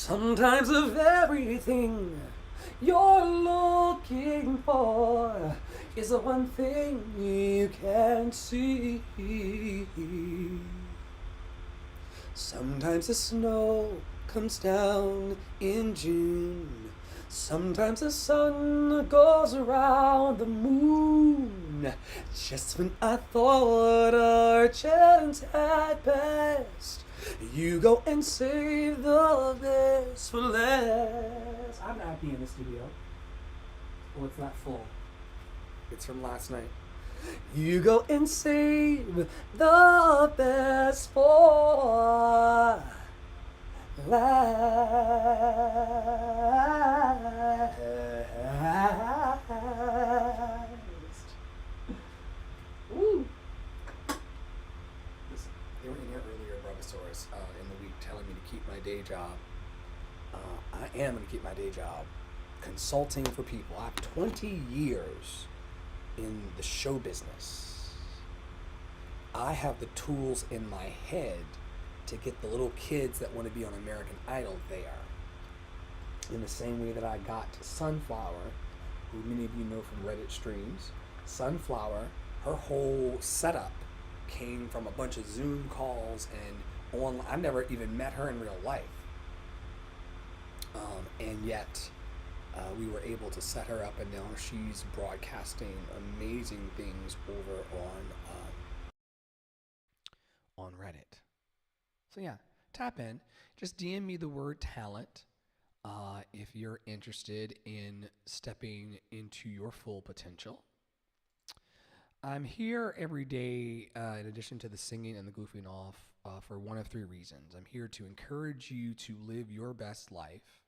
Sometimes the very thing you're looking for is the one thing you can't see. Sometimes the snow comes down in June. Sometimes the sun goes around the moon. Just when I thought our chance had passed, you go and save the best for last. I'm not happy in the studio. Well, it's not full. It's from last night. You go and save the best for last. Woo. Listen, they were in here earlier, Bravosaurus, in the week telling me to keep my day job. I am going to keep my day job consulting for people. I have 20 years in the show business. I have the tools in my head to get the little kids that want to be on American Idol there. In the same way that I got Sunflower, who many of you know from Reddit streams. Sunflower, her whole setup came from a bunch of Zoom calls and online. I've never even met her in real life. And yet, we were able to set her up, and now she's broadcasting amazing things over on Reddit. So yeah, tap in. Just DM me the word talent if you're interested in stepping into your full potential. I'm here every day, in addition to the singing and the goofing off, for one of three reasons. I'm here to encourage you to live your best life.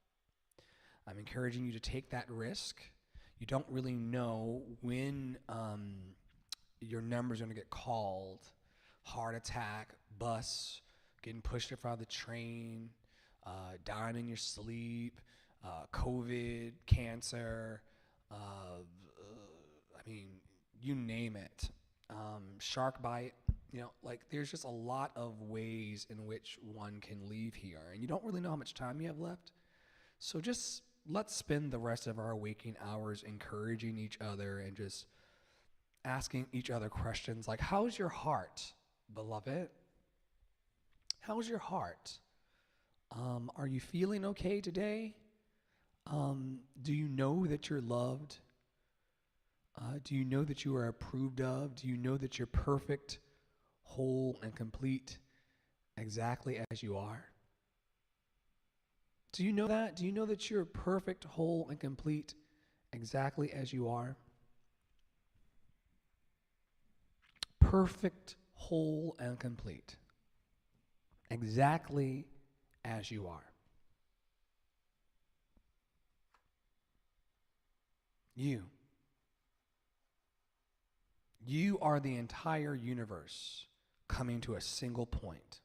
I'm encouraging you to take that risk. You don't really know when your number's going to get called. Heart attack, bus, getting pushed in front of the train, dying in your sleep, COVID, cancer, you name it. Shark bite, there's just a lot of ways in which one can leave here. And you don't really know how much time you have left. So just let's spend the rest of our waking hours encouraging each other and just asking each other questions like, how's your heart, beloved? How's your heart? Are you feeling okay today? Do you know that you're loved? Do you know that you are approved of? Do you know that you're perfect, whole, and complete exactly as you are? Do you know that? Do you know that you're perfect, whole, and complete exactly as you are? Perfect, whole, and complete. Exactly as you are. You are the entire universe coming to a single point.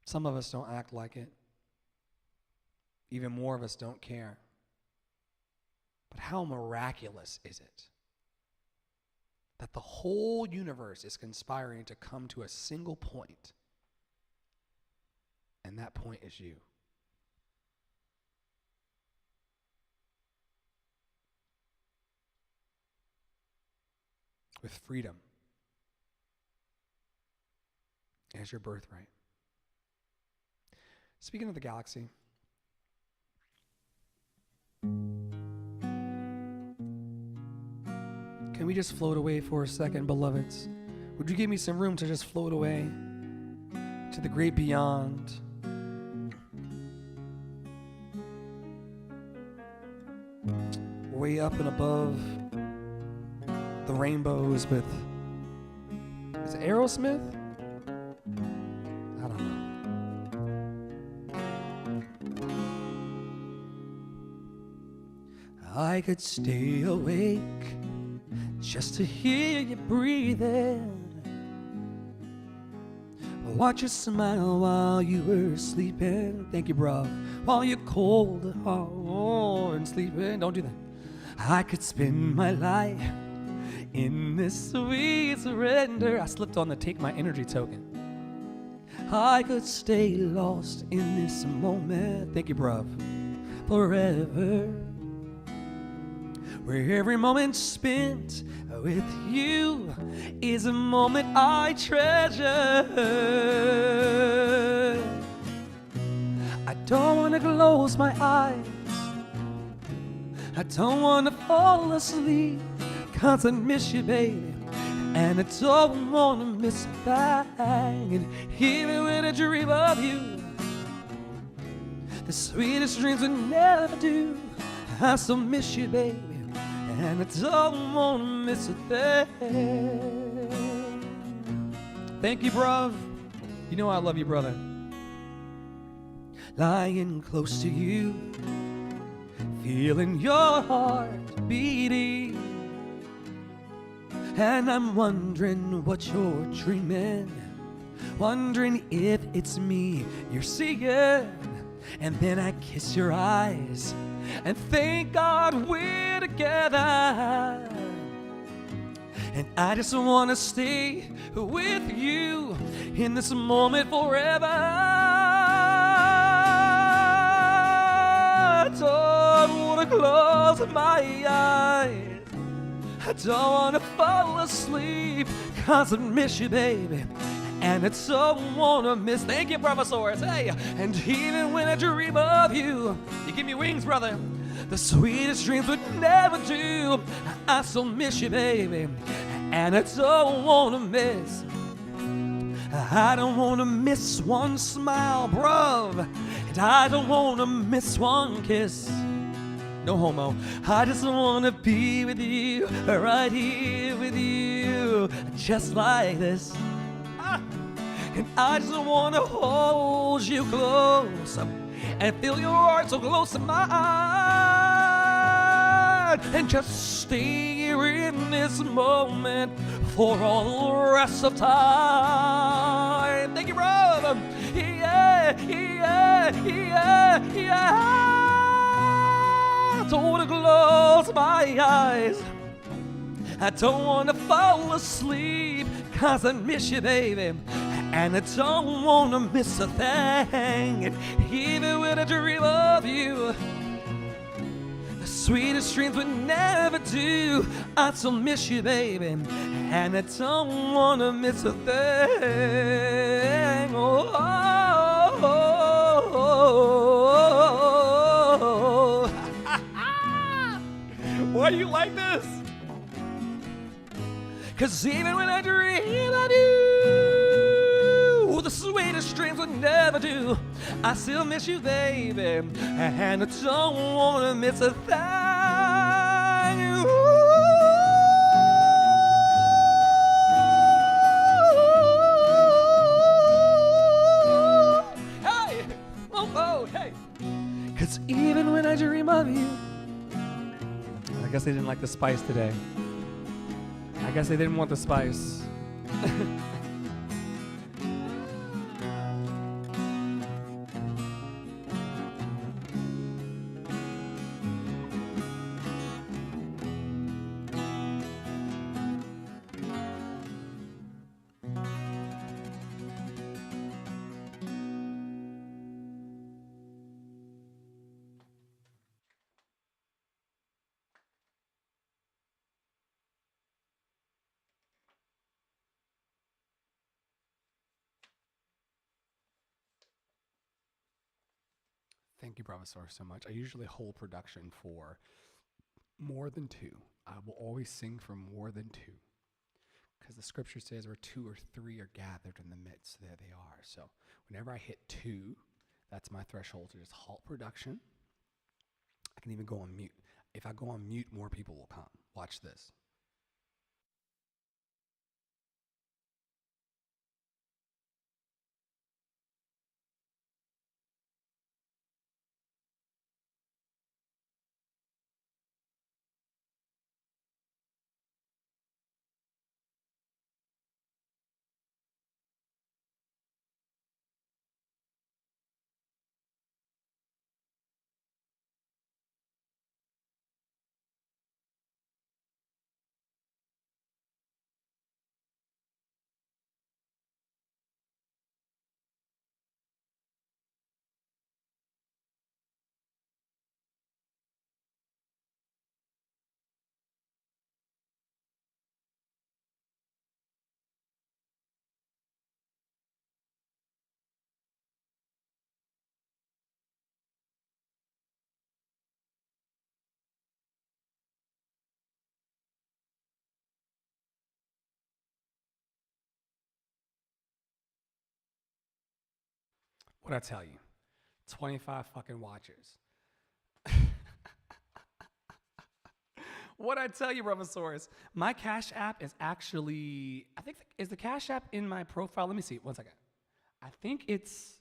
Some of us don't act like it. Even more of us don't care. But how miraculous is it that the whole universe is conspiring to come to a single point, and that point is you. With freedom as your birthright. Speaking of the galaxy, can we just float away for a second, beloveds? Would you give me some room to just float away to the great beyond? Way up and above the rainbows with, is it Aerosmith? I don't know. I could stay awake just to hear you breathing, watch you smile while you were sleeping. Thank you, bro. While you're cold at heart and sleeping. Don't do that. I could spend my life in this sweet surrender. I slipped on the take my energy token. I could stay lost in this moment. Thank you, bruv. Forever. Where every moment spent with you is a moment I treasure. I don't want to close my eyes. I don't want to fall asleep, 'cause I miss you, baby, and I don't want to miss a thing. And even when I dream of you, the sweetest dreams would never do. I still miss you, baby, and I don't want to miss a thing. Thank you, bruv. You know I love you, brother. Lying close to you, feeling your heart beating, and I'm wondering what you're dreaming, wondering if it's me you're seeing. And then I kiss your eyes and thank God we're together. And I just want to stay with you in this moment forever. I don't want to close my eyes. I don't want to fall asleep, 'cause I miss you, baby, and I don't want to miss. Thank you, Professors. Hey, and even when I dream of you, you give me wings, brother. The sweetest dreams would never do. I still miss you, baby, and I don't want to miss. I don't want to miss one smile, bruv, and I don't want to miss one kiss. No homo. I just want to be with you, right here with you, just like this. And I just want to hold you close and feel your heart so close to mine, and just stay here in this moment for all the rest of time. Thank you, brother. Yeah, yeah, yeah, yeah. I don't want to close my eyes. I don't want to fall asleep, 'cause I miss you, baby, and I don't want to miss a thing. And even when I dream of you, the sweetest dreams would never do. I still miss you, baby, and I don't want to miss a thing. Oh, oh, oh, oh. Why do you like this? 'Cause even when I dream of you, the sweetest dreams would never do. I still miss you, baby, and I don't want to miss a thing. Hey, oh, hey. 'Cause even when I dream of you, I guess they didn't like the spice today. I guess they didn't want the spice. Thank you, Professor, so much. I usually hold production for more than two. I will always sing for more than two, because the scripture says where two or three are gathered in the midst, there they are. So whenever I hit two, that's my threshold to just halt production. I can even go on mute. If I go on mute, more people will come. Watch this. What'd I tell you? 25 fucking watches. What'd I tell you, Bravosaurus? My Cash App is actually, I think, is the Cash App in my profile? Let me see. One second. I think it's.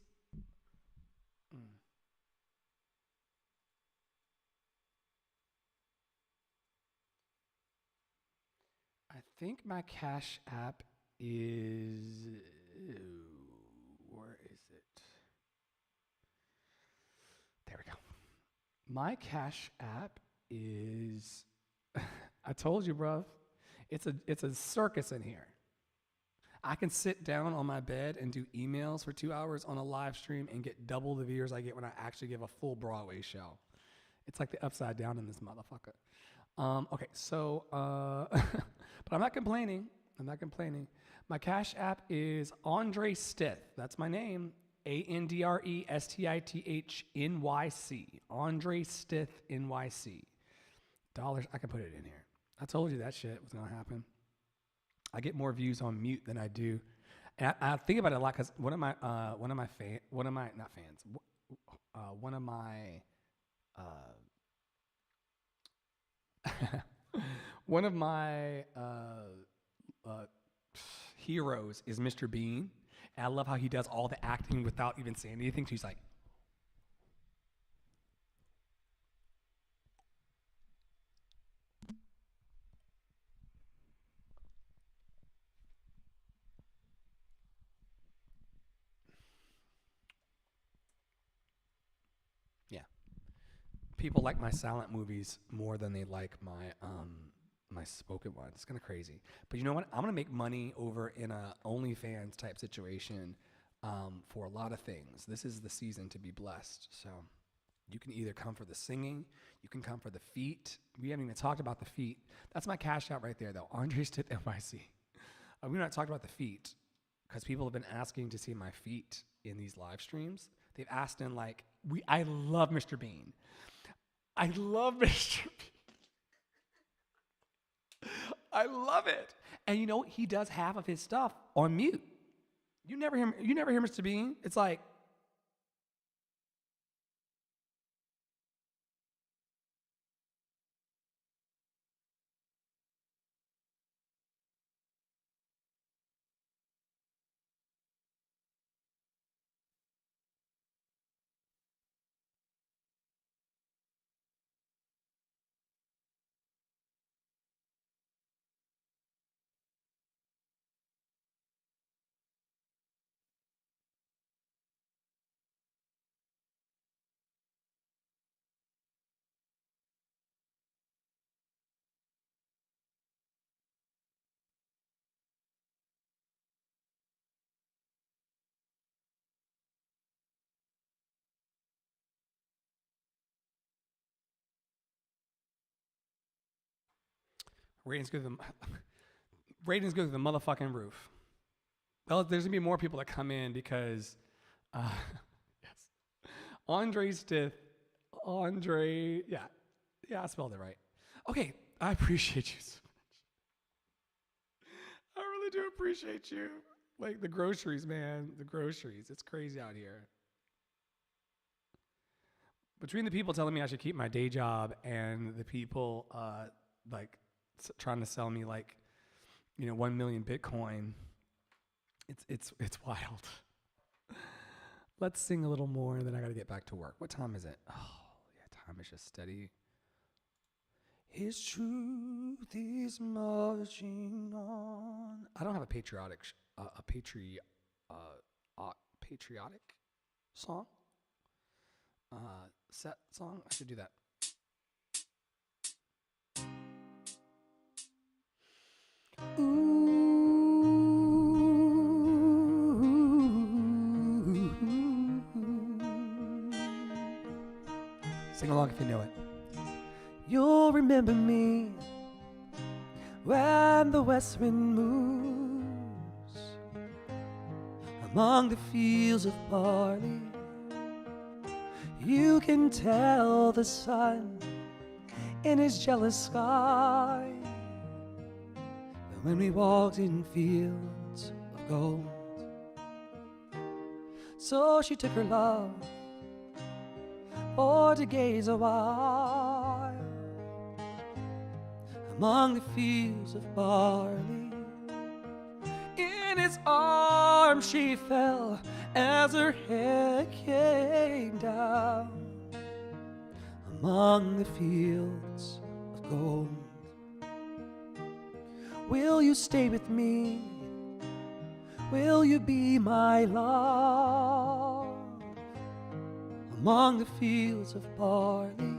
I think my Cash App is. Where is it? There we go. My Cash App is. I told you, bruv. It's a circus in here. I can sit down on my bed and do emails for 2 hours on a live stream and get double the viewers I get when I actually give a full Broadway show. It's like the upside down in this motherfucker. Okay, so, but I'm not complaining. My Cash App is Andre Stith. That's my name. AndreStithNYC. Andre Stith NYC. Dollars, I can put it in here. I told you that shit was gonna happen. I get more views on mute than I do. And I think about it a lot because one of my heroes is Mr. Bean. And I love how he does all the acting without even saying anything. So he's like, yeah. People like my silent movies more than they like my spoken one. It's kind of crazy. But you know what? I'm gonna make money over in a OnlyFans type situation for a lot of things. This is the season to be blessed. So you can either come for the singing, you can come for the feet. We haven't even talked about the feet. That's my Cash App right there, though. Andre Stith NYC. We've not talked about the feet because people have been asking to see my feet in these live streams. They've asked in like, I love Mr. Bean. I love Mr. Bean. I love it. And you know, he does half of his stuff on mute. You never hear Mr. Bean. It's like, ratings go to the motherfucking roof. Well, there's gonna be more people that come in because, yes, Andre Stith, yeah, I spelled it right. Okay, I appreciate you so much. I really do appreciate you. Like the groceries, man, the groceries. It's crazy out here. Between the people telling me I should keep my day job and the people like trying to sell me like, 1 million Bitcoin. It's wild. Let's sing a little more, and then I got to get back to work. What time is it? Oh, yeah, time is just steady. His truth is marching on. I don't have a patriotic song. Set song. I should do that. Sing along if you know it. You'll remember me when the west wind moves among the fields of barley. You can tell the sun in his jealous sky that when we walked in fields of gold, So she took her love for to gaze a while among the fields of barley. In his arms she fell as her head came down among the fields of gold. Will you stay with me? Will you be my love among the fields of barley?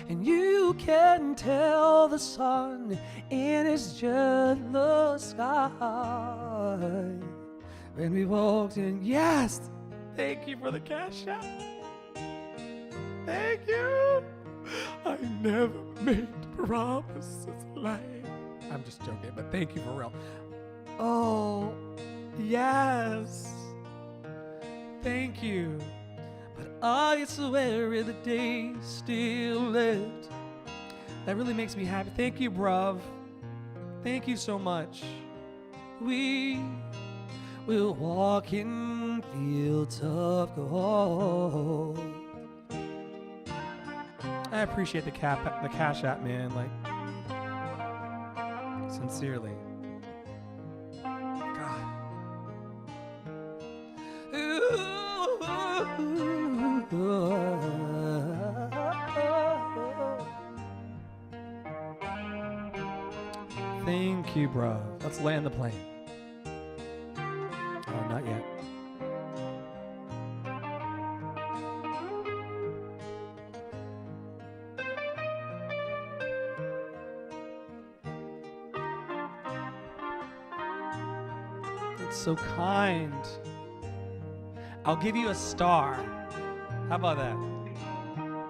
And you can tell the sun in his jealous sky when we walked in. Yes! Thank you for the cash app. Thank you. I never made promises like. I'm just joking, but thank you for real. Oh, yes. Thank you. But I swear in the day still lived. That really makes me happy. Thank you, bruv. Thank you so much. We will walk in fields of gold. I appreciate the cash app, man. Like, sincerely. God. Thank you, bro. Let's land the plane. Oh, not yet. That's so kind. I'll give you a star. How about that?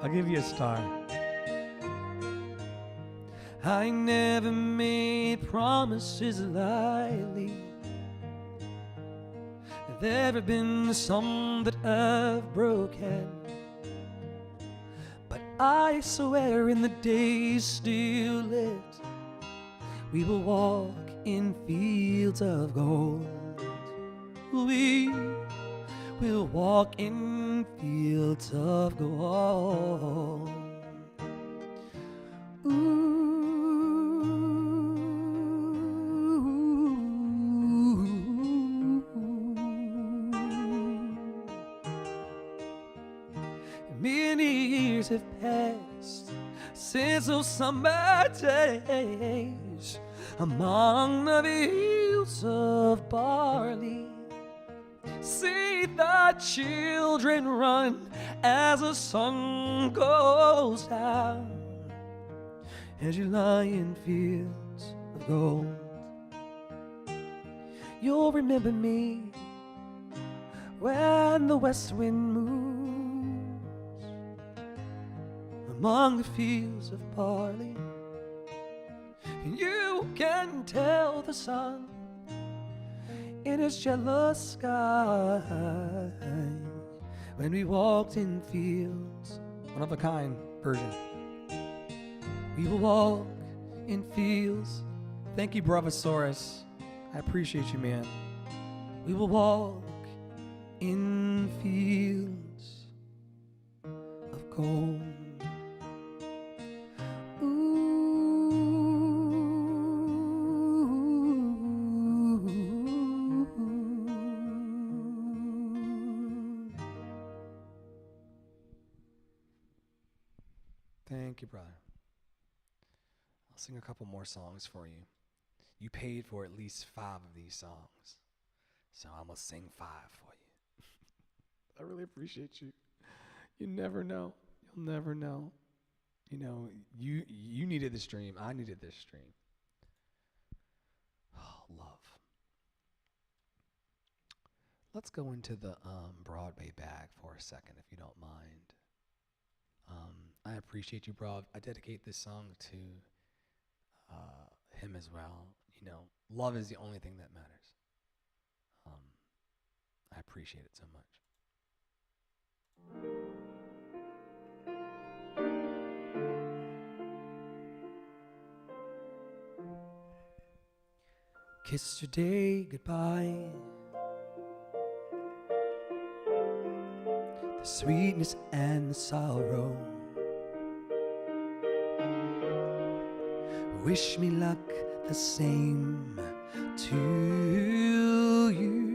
I'll give you a star. I never made promises lightly. There have been some that I've broken, but I swear in the days still lit, we will walk in fields of gold. We will walk in fields of gold. Ooh. Many years have passed since those summer days among the fields of barley. See the children run as the sun goes down, as you lie in fields of gold. You'll remember me when the west wind moves among the fields of barley. And you can tell the sun in his jealous sky when we walked in fields, one of a kind version. We will walk in fields. Thank you, Bravosaurus. I appreciate you, man. We will walk in fields of gold. Thank you, brother. I'll sing a couple more songs for you. You paid for at least 5 of these songs, so I'm going to sing 5 for you. I really appreciate you. You never know. You'll never know. You know, you needed this stream. I needed this stream. Oh, love. Let's go into the Broadway bag for a second, if you don't mind. I appreciate you, bro. I dedicate this song to him as well. You know, love is the only thing that matters. I appreciate it so much. Kissed your day goodbye, sweetness and the sorrow. Wish me luck the same to you.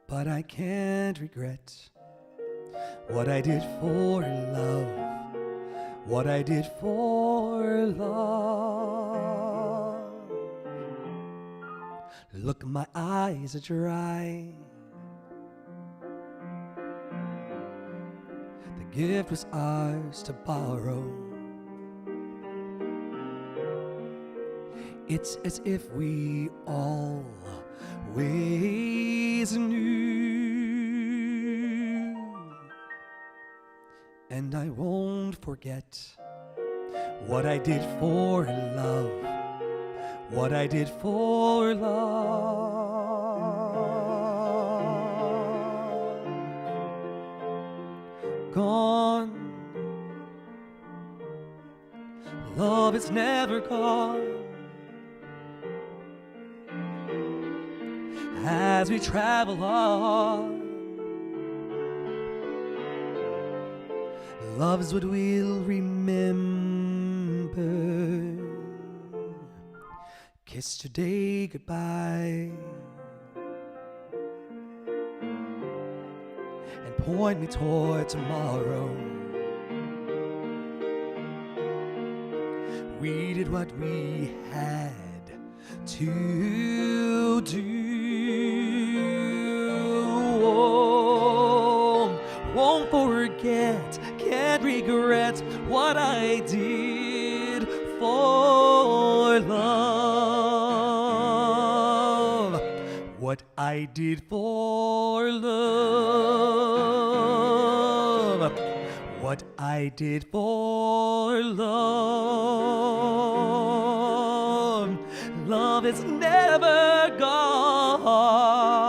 But I can't regret what I did for love, what I did for love. Look, my eyes are dry. The gift was ours to borrow. It's as if we always knew. And I won't forget what I did for love, what I did for love. Gone, love is never gone. As we travel on, love's what we'll remember. Kiss today goodbye and point me toward tomorrow. We did what we had to do. Won't forget, can't regret what I did for love. What I did for love. What I did for love. Love is never gone.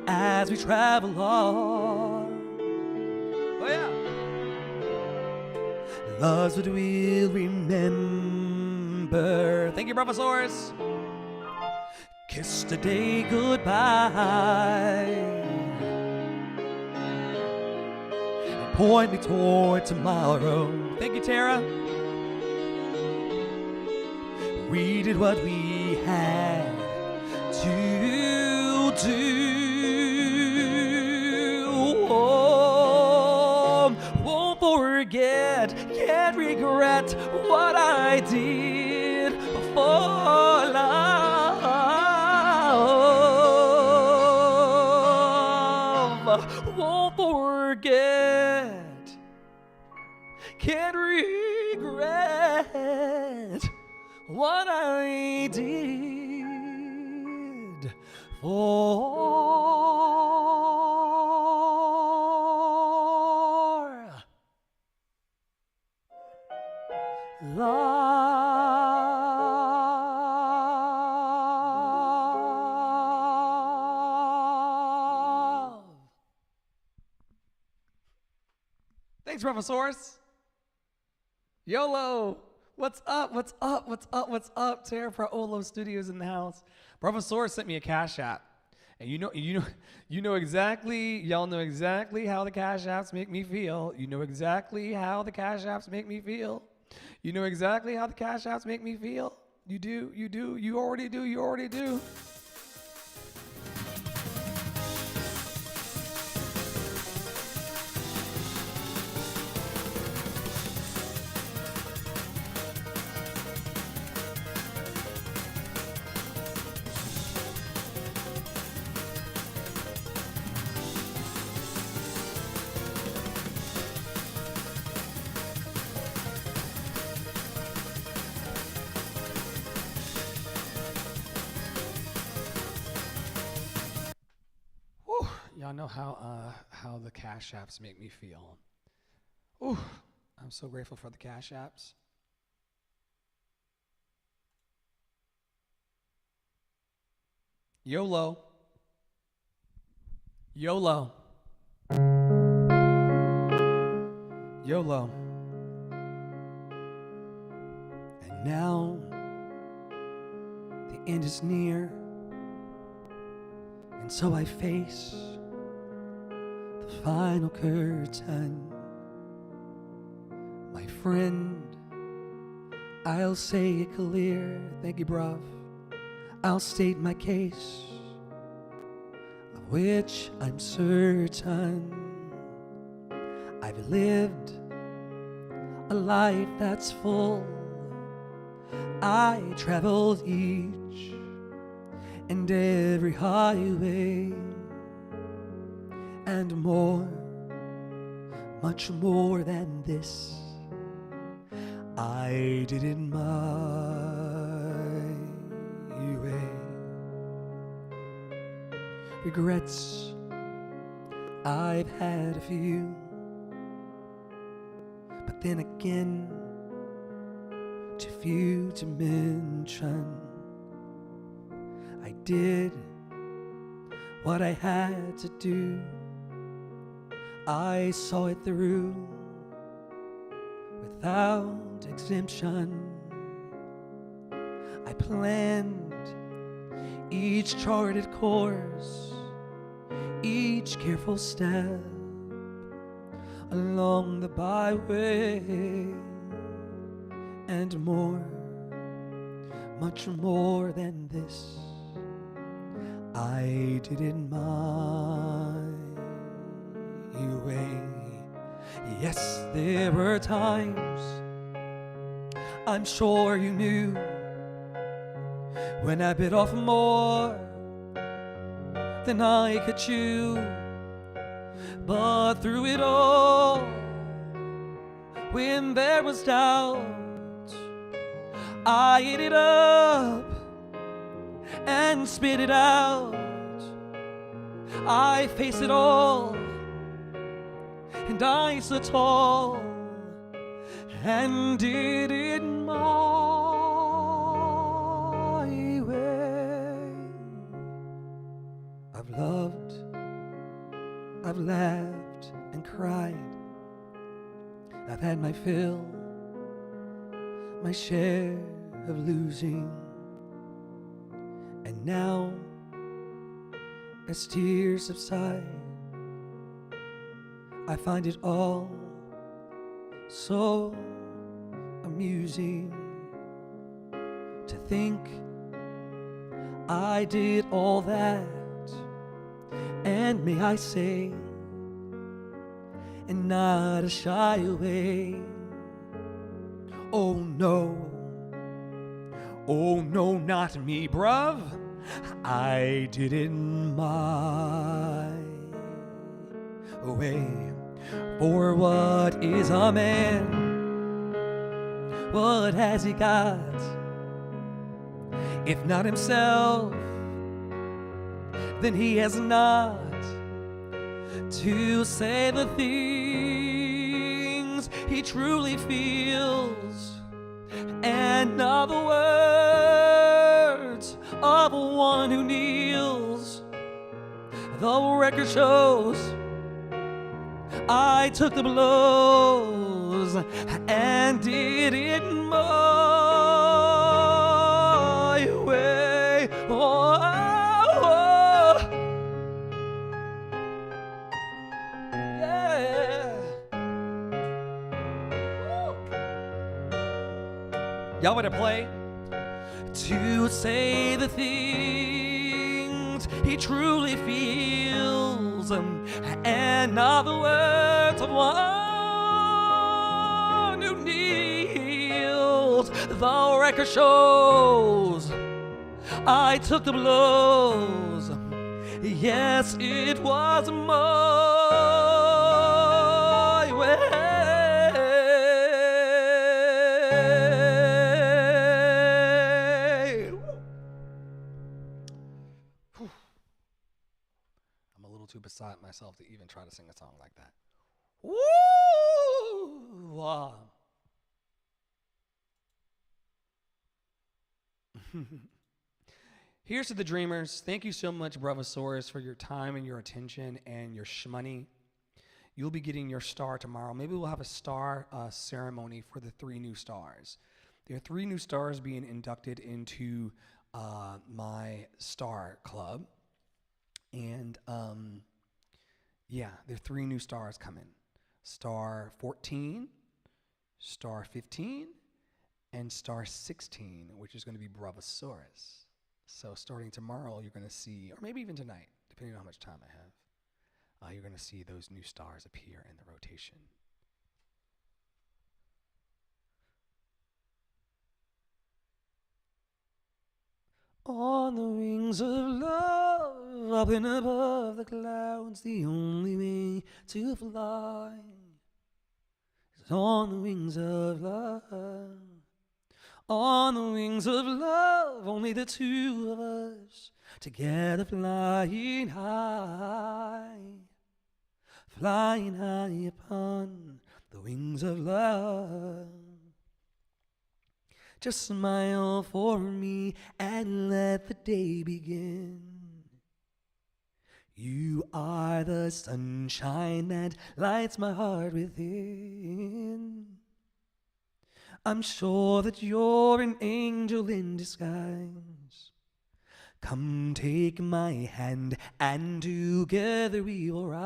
As we travel on, oh yeah, love's what we'll remember. Thank you, Professors. Kiss today goodbye and point me toward tomorrow. Thank you, Tara. We did what we had to do. Won't forget, can't regret what I did for love. Won't forget, can't regret what I did for love. Thanks, Professors. YOLO. What's up? What's up? What's up? What's up? Tara from YOLO Studios in the house. Professor sent me a Cash App, and y'all know exactly how the Cash Apps make me feel. You know exactly how the Cash Apps make me feel. You know exactly how the Cash Apps make me feel. You do. You already do. Y'all know how the Cash Apps make me feel. Ooh, I'm so grateful for the Cash Apps. YOLO. YOLO. YOLO. And now the end is near. And so I face the final curtain. My friend, I'll say it clear. Thank you, bruv. I'll state my case, of which I'm certain. I've lived a life that's full. I traveled each and every highway, and more, much more than this, I did it my way. Regrets, I've had a few, but then again, too few to mention. I did what I had to do. I saw it through without exemption. I planned each charted course, each careful step along the byway, and more, much more than this, I did it my way. Yes, there were times, I'm sure you knew, when I bit off more than I could chew. But through it all, when there was doubt, I ate it up and spit it out. I face it all, and I stood tall and did it my way. I've loved, I've laughed and cried. I've had my fill, my share of losing. And now, as tears subside, I find it all so amusing to think I did all that, and may I say, in not a shy way. Oh no, not me, bruv. I did it my way. For what is a man? What has he got? If not himself, then he has not to say the things he truly feels, and not the words of one who kneels. The record shows I took the blows and did it my way. Oh, yeah. Y'all want to play? To say the things he truly feels, and not the words of one who kneels. The record shows I took the blows. Yes, it was my way. I'm a little too beside myself to even try to sing a song like that. Woo! Here's to the dreamers. Thank you so much, Bravosaurus, for your time and your attention and your shmoney. You'll be getting your star tomorrow. Maybe we'll have a star ceremony for the 3 new stars. There are 3 new stars being inducted into my star club. And yeah, there are 3 new stars coming. Star 14, star 15, and star 16, which is going to be Bravosaurus. So starting tomorrow, you're going to see, or maybe even tonight, depending on how much time I have, you're going to see those new stars appear in the rotation. On the wings of love, up and above the clouds, the only way to fly is on the wings of love. On the wings of love, only the 2 of us, together flying high upon the wings of love. Just smile for me and let the day begin. You are the sunshine that lights my heart within. I'm sure that you're an angel in disguise. Come take my hand and together we will rise.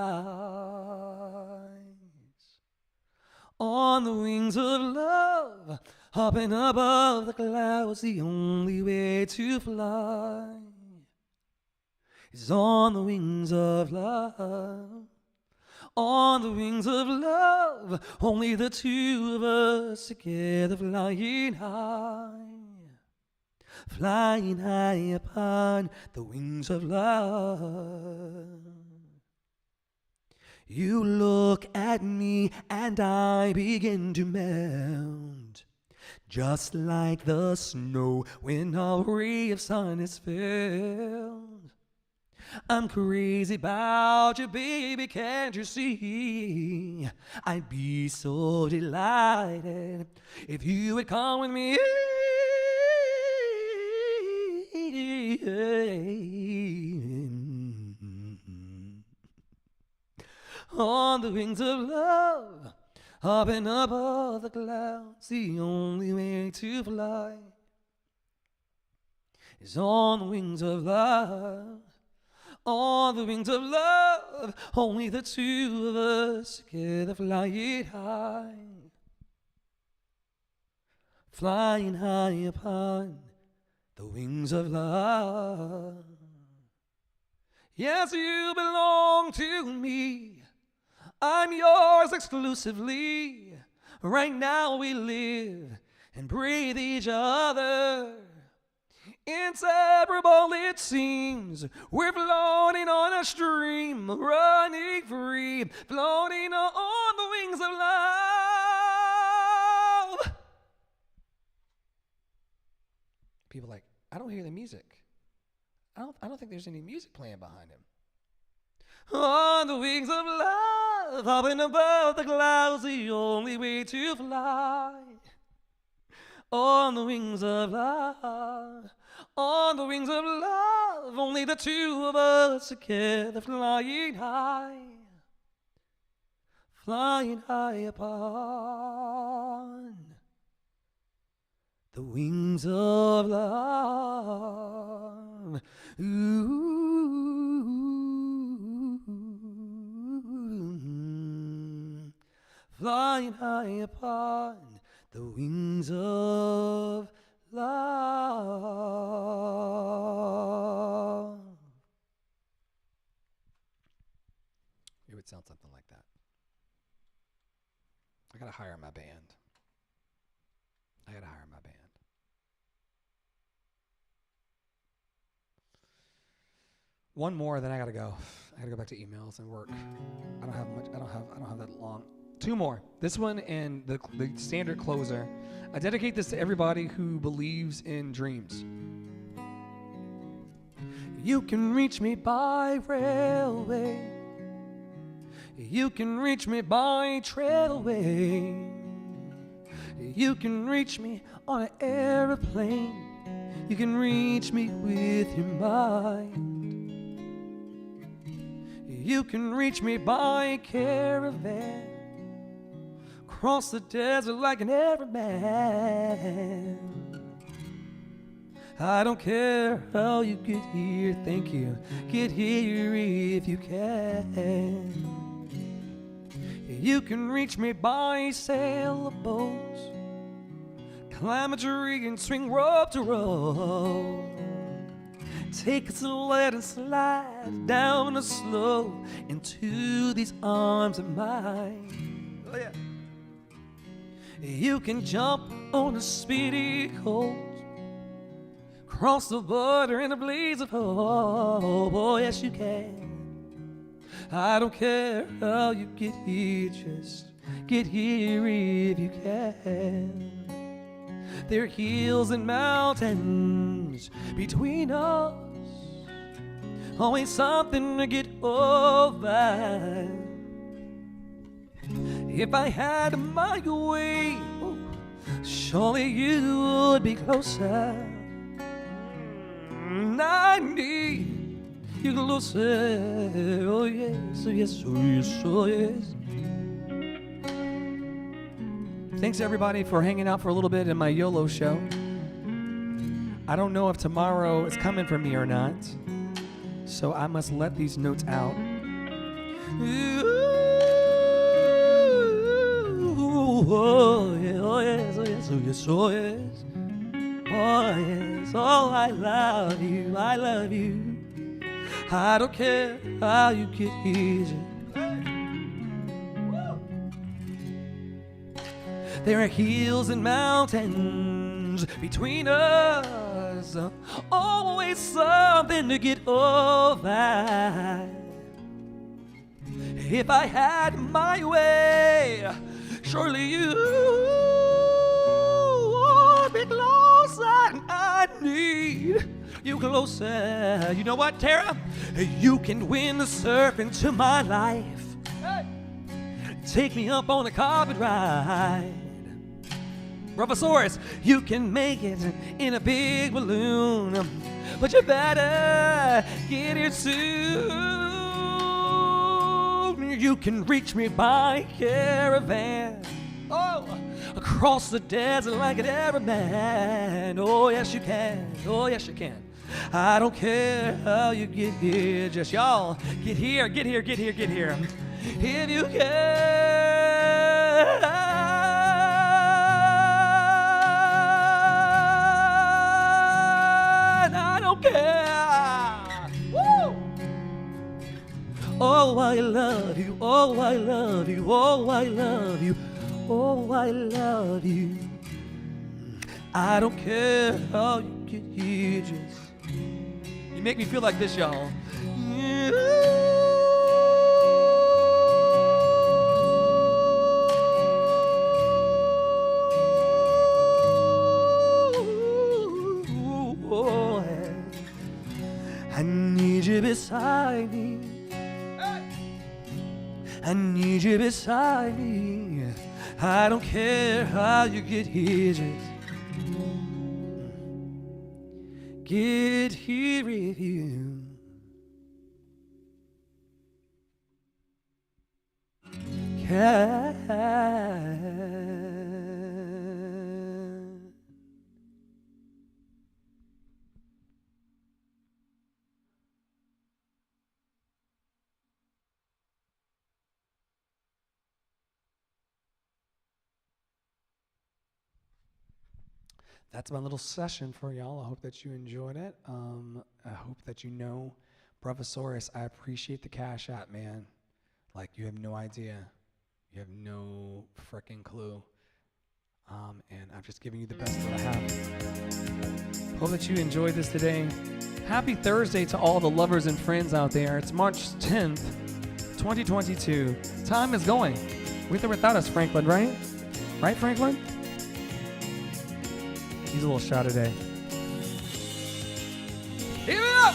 On the wings of love, up and above the clouds, the only way to fly is on the wings of love. On the wings of love, only the 2 of us together flying high upon the wings of love. You look at me and I begin to melt, just like the snow when a ray of sun is felt. I'm crazy about you, baby, can't you see? I'd be so delighted if you would come with me. On the wings of love, up and above the clouds, the only way to fly is on the wings of love. On the wings of love, only the 2 of us together flying high upon the wings of love. Yes, you belong to me, I'm yours exclusively. Right now we live and breathe each other. Inseparable it seems, we're floating on a stream, running free, floating on the wings of love. People are like, I don't hear the music. I don't think there's any music playing behind him. On the wings of love, up and above the clouds, the only way to fly. On the wings of love, on the wings of love, only the 2 of us together flying high upon the wings of love. Ooh, flying high upon the wings of love. It would sound something like that. I gotta hire my band. One more, then I gotta go. I gotta go back to emails and work. I don't have that long. 2 more. This one and the standard closer. I dedicate this to everybody who believes in dreams. You can reach me by railway. You can reach me by trailway. You can reach me on an airplane. You can reach me with your mind. You can reach me by caravan, cross the desert like an Arab man. I don't care how you get here, thank you. Get here if you can. You can reach me by sailboat, climb a tree and swing rope to rope. Take a sled and slide down a slope into these arms of mine. Oh, yeah. You can jump on a speedy colt, cross the border in a blaze of hope. Oh, yes, you can. I don't care how you get here, just get here if you can. There are hills and mountains between us, always something to get over. If I had my way, surely you would be closer. I need you closer. Oh yes, oh yes, oh yes, oh yes. Thanks everybody for hanging out for a little bit in my YOLO show. I don't know if tomorrow is coming for me or not, so I must let these notes out. Oh yes, oh yes, oh yes, oh yes, oh yes. Oh yes, oh I love you, I love you. I don't care how you get here. There are hills and mountains between us, always something to get over. If I had my way, surely you would be closer. I need you closer. You know what, Tara? You can win the surf into my life. Take me up on a carpet ride. Professorus, you can make it in a big balloon, but you better get here soon. You can reach me by caravan, oh, across the desert like an Arab man. Oh yes you can, oh yes you can. I don't care how you get here, just y'all get here, get here, get here, get here. If you can, I don't care. Woo! Oh, I love you, oh, I love you, oh, I love you, oh, I love you. I don't care how you get here, just you make me feel like this, y'all. I need you beside me. I need you beside me. I don't care how you get here, just get here with you. That's my little session for y'all. I hope that you enjoyed it. I hope that you know, Professorus, I appreciate the Cash App, man. Like, you have no idea. You have no freaking clue. And I'm just giving you the best that I have. Hope that you enjoyed this today. Happy Thursday to all the lovers and friends out there. It's March 10th, 2022. Time is going. With or without us, Franklin, right? Right, Franklin? He's a little shy today. Give it up!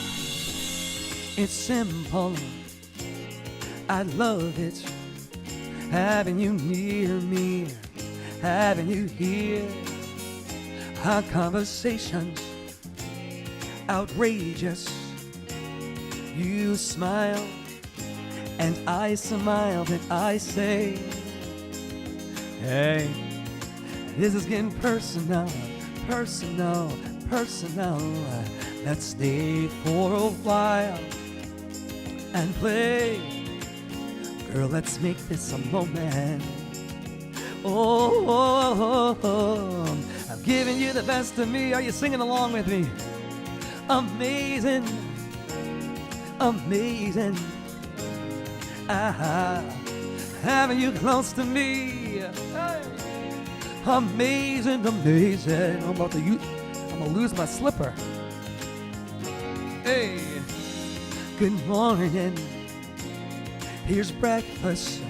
It's simple. I love it. Having you near me. Having you here. Our conversations outrageous. You smile and I smile and I say, hey, this is getting personal. Personal, personal. Let's stay for a while and play. Girl, let's make this a moment. Oh, I'm giving you the best of me. Are you singing along with me? Amazing, amazing. Having you close to me. Hey. Amazing, amazing. I'm gonna lose my slipper. Hey, good morning. Here's breakfast.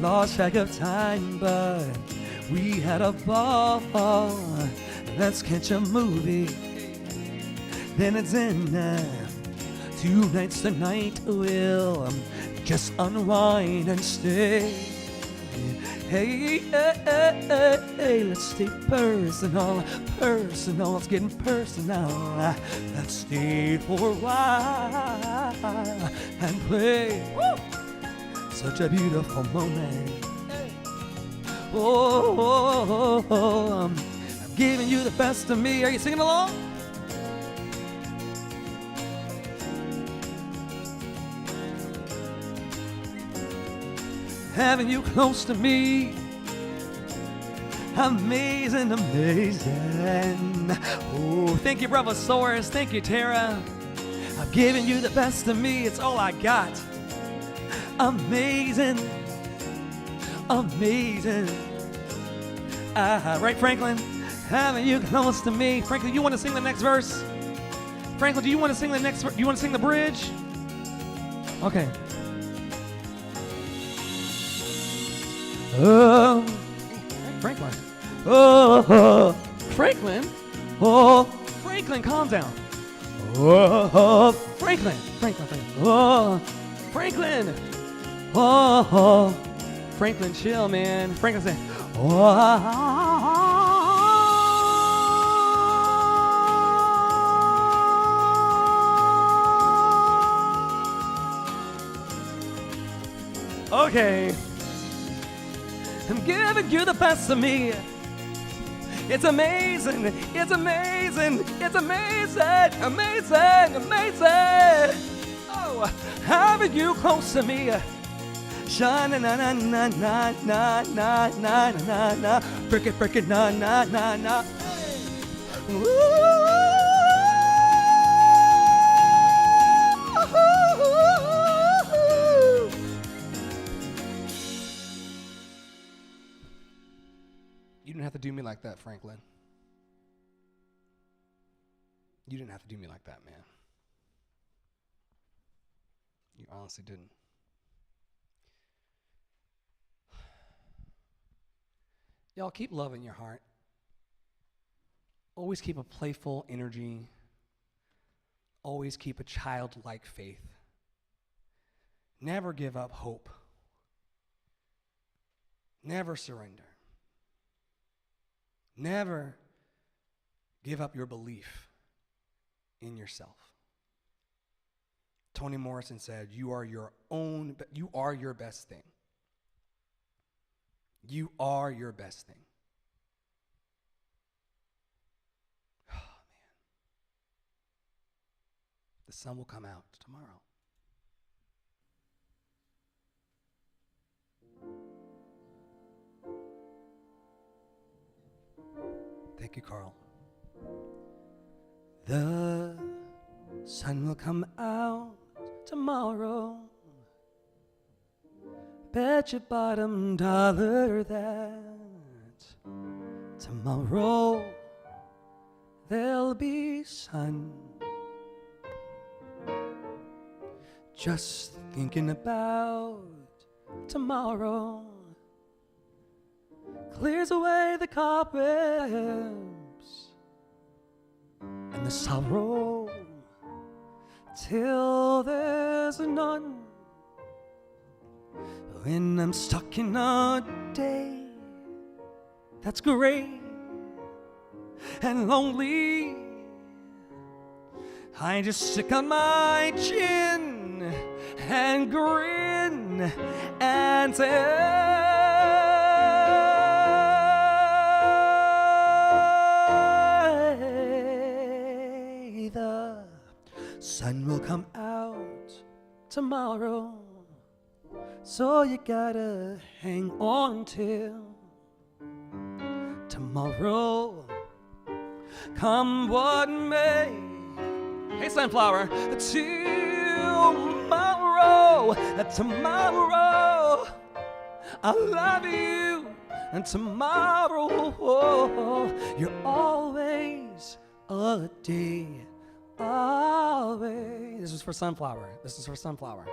Lost track of time, but we had a ball. Let's catch a movie. Then it's dinner. 2 nights tonight. We'll just unwind and stay. Hey, hey, hey, hey, let's stay personal, personal, it's getting personal. Let's stay for a while and play. Woo! Such a beautiful moment. Oh, I'm giving you the best of me. Are you singing along? Having you close to me. Amazing, amazing. Oh, thank you, Brother Soares. Thank you, Tara. I'm giving you the best of me. It's all I got. Amazing, amazing. Right, Franklin? Having you close to me. Franklin, you want to sing the next verse? Franklin, do you want to sing the next verse? Do you want to sing the bridge? Okay. Oh, Franklin. Oh, Franklin. Oh, Franklin, calm down. Oh, Franklin. Oh, Franklin. Oh, Franklin, chill, man. Franklin, say, oh. Okay. I'm giving you the best of me. It's amazing, it's amazing, it's amazing, amazing, amazing. Oh, having you close to me. Shine na na na na na na na na na. Break it na na na na. You didn't have to do me like that, Franklin. You didn't have to do me like that, man. You honestly didn't. Y'all keep love in your heart. Always keep a playful energy. Always keep a childlike faith. Never give up hope. Never surrender. Never give up your belief in yourself. Toni Morrison said, you are your best thing. You are your best thing. Oh, man. The sun will come out tomorrow. Thank you, Carl. The sun will come out tomorrow. Bet your bottom dollar that tomorrow there'll be sun. Just thinking about tomorrow clears away the cobwebs and the sorrow till there's none. When I'm stuck in a day that's gray and lonely, I just stick on my chin and grin and say, tomorrow. So you gotta hang on till tomorrow. Come what may. Hey, Sunflower. Tomorrow, tomorrow, I love you. And tomorrow, you're always a day away. This is for Sunflower. This is for Sunflower.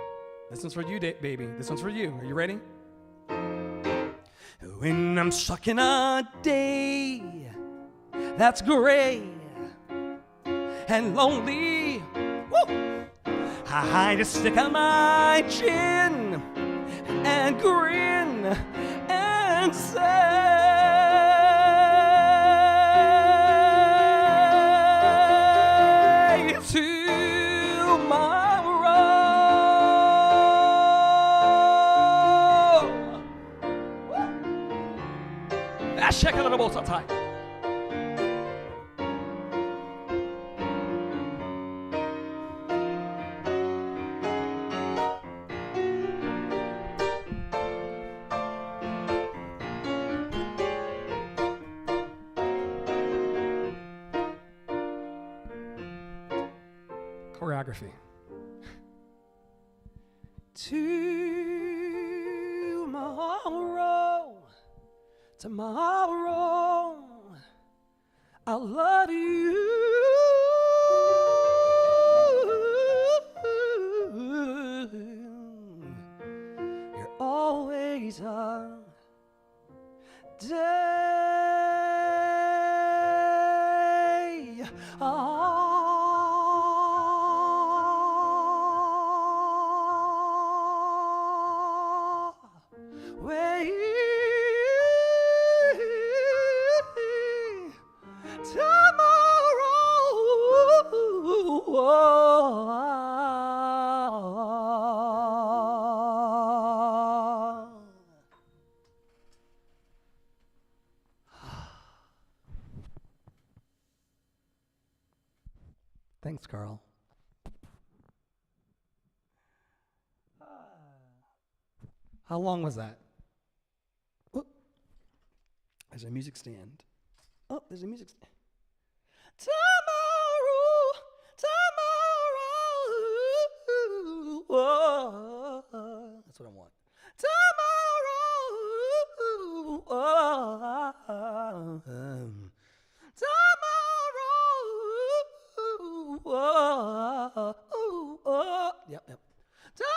This one's for you, baby. This one's for you. Are you ready? When I'm stuck in a day that's gray and lonely, woo, I just stick out my chin and grin and say, tomorrow. Let's check a little more time. Choreography. Tomorrow, I love you. You're always a day away. Thanks, Carl. How long was that? Oh, there's a music stand. Oh, there's a music stand. Tomorrow. That's what I want. Tomorrow. Yep. Tomorrow.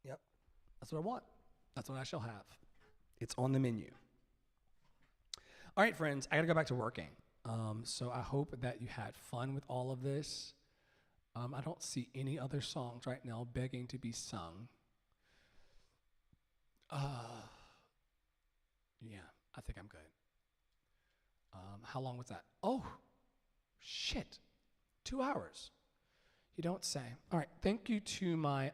Yep. That's what I want. That's what I shall have. It's on the menu. All right, friends, I got to go back to working. So I hope that you had fun with all of this. I don't see any other songs right now begging to be sung. Yeah, I think I'm good. How long was that? Oh, shit. 2 hours. You don't say. All right, thank you to my,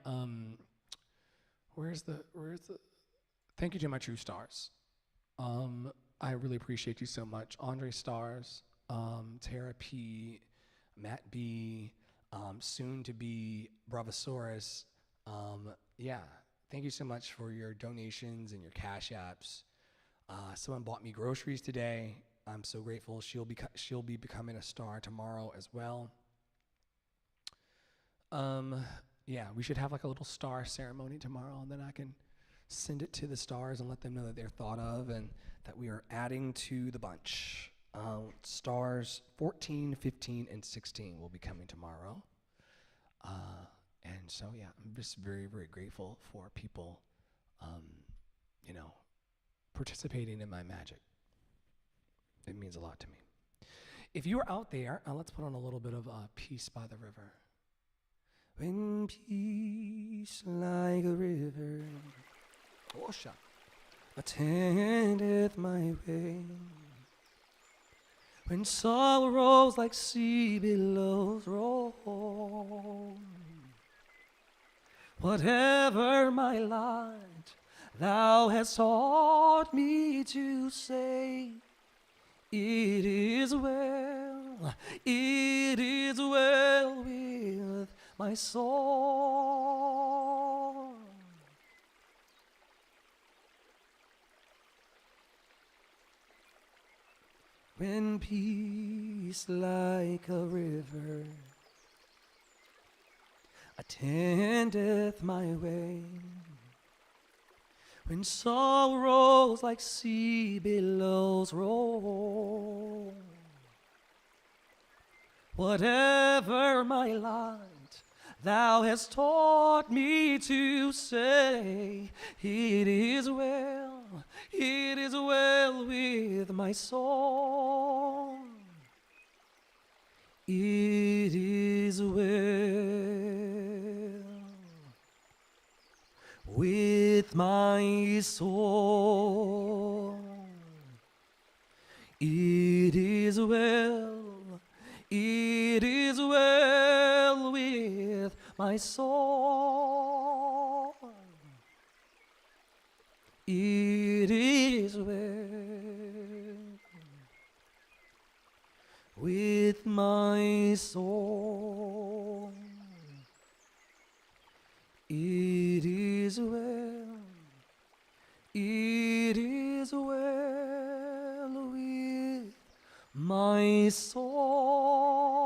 thank you to my true stars. I really appreciate you so much. Andre Stars, Tara P, Matt B, soon to be Bravosaurus. Yeah, thank you so much for your donations and your cash apps. Someone bought me groceries today. I'm so grateful. She'll be becoming a star tomorrow as well. Yeah, we should have like a little star ceremony tomorrow, and then I can send it to the stars and let them know that they're thought of and that we are adding to the bunch. Stars 14, 15, and 16 will be coming tomorrow. And so, yeah, I'm just very, very grateful for people, participating in my magic. It means a lot to me. If you're out there, let's put on a little bit of Peace by the River. When peace like a river, Osha, attendeth my way, when sorrows like sea billows roll, whatever my lot, Thou hast taught me to say, it is well with my soul. When peace like a river attendeth my way, when sorrows like sea billows roll, whatever my lot, thou hast taught me to say, it is well with my soul. It is well with my soul. It is well with my soul. It is well with my soul. It is well with my soul.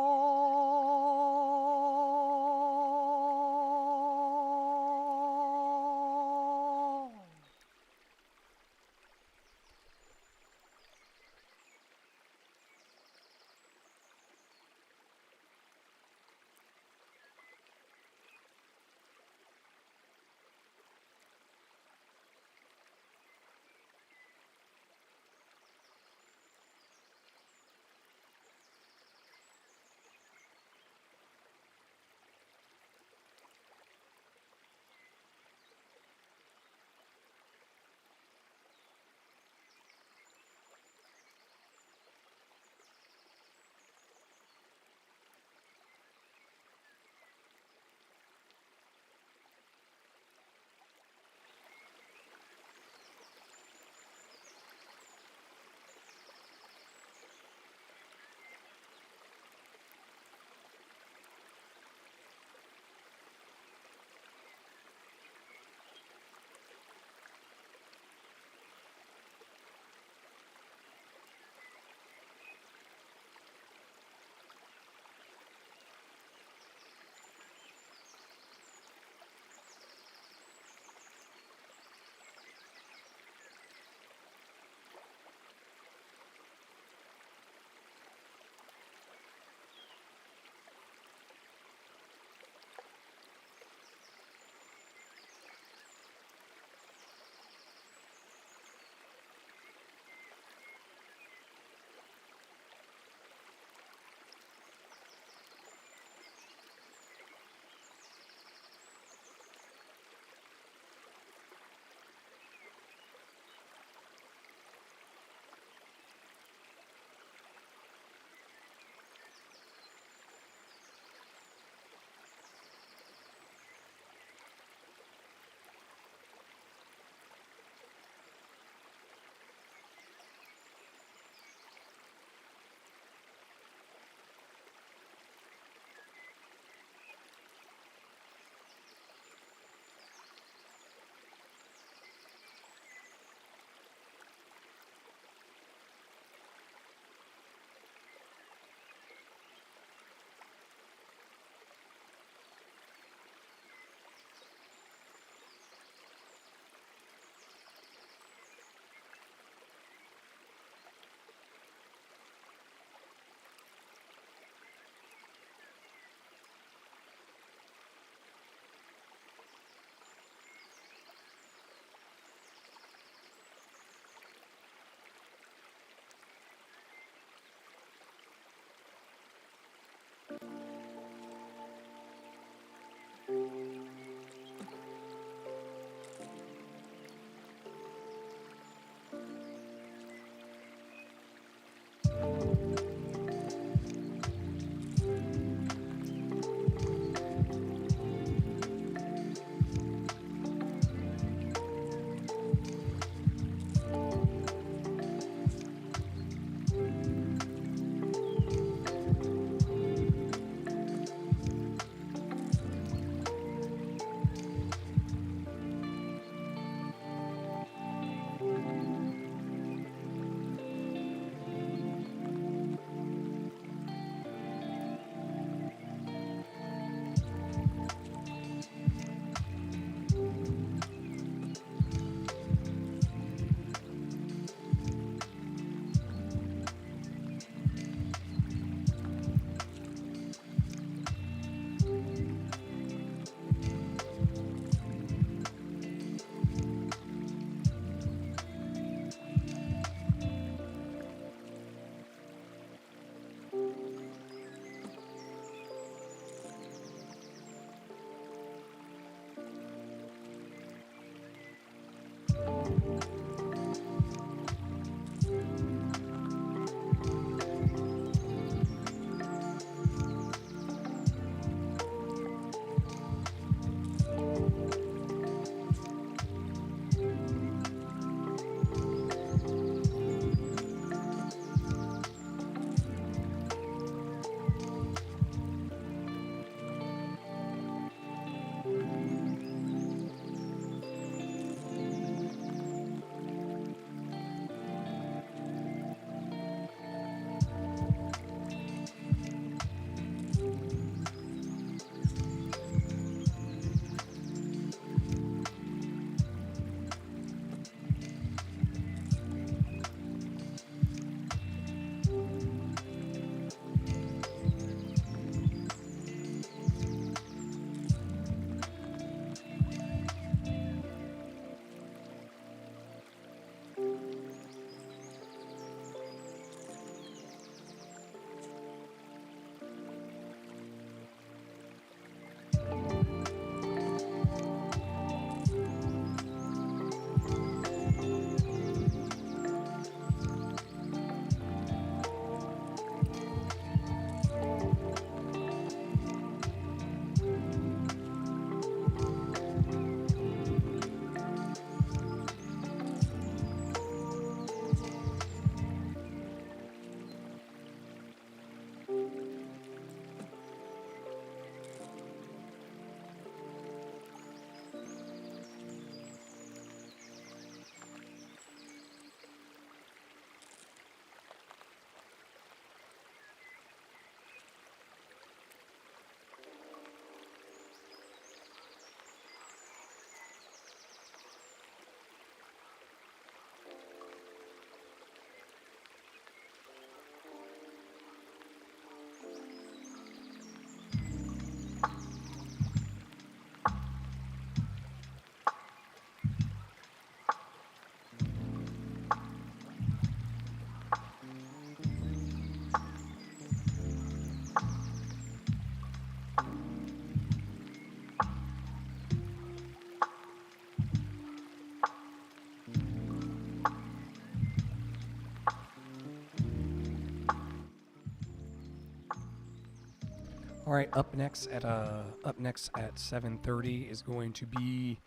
All right, up next at 7:30 is going to be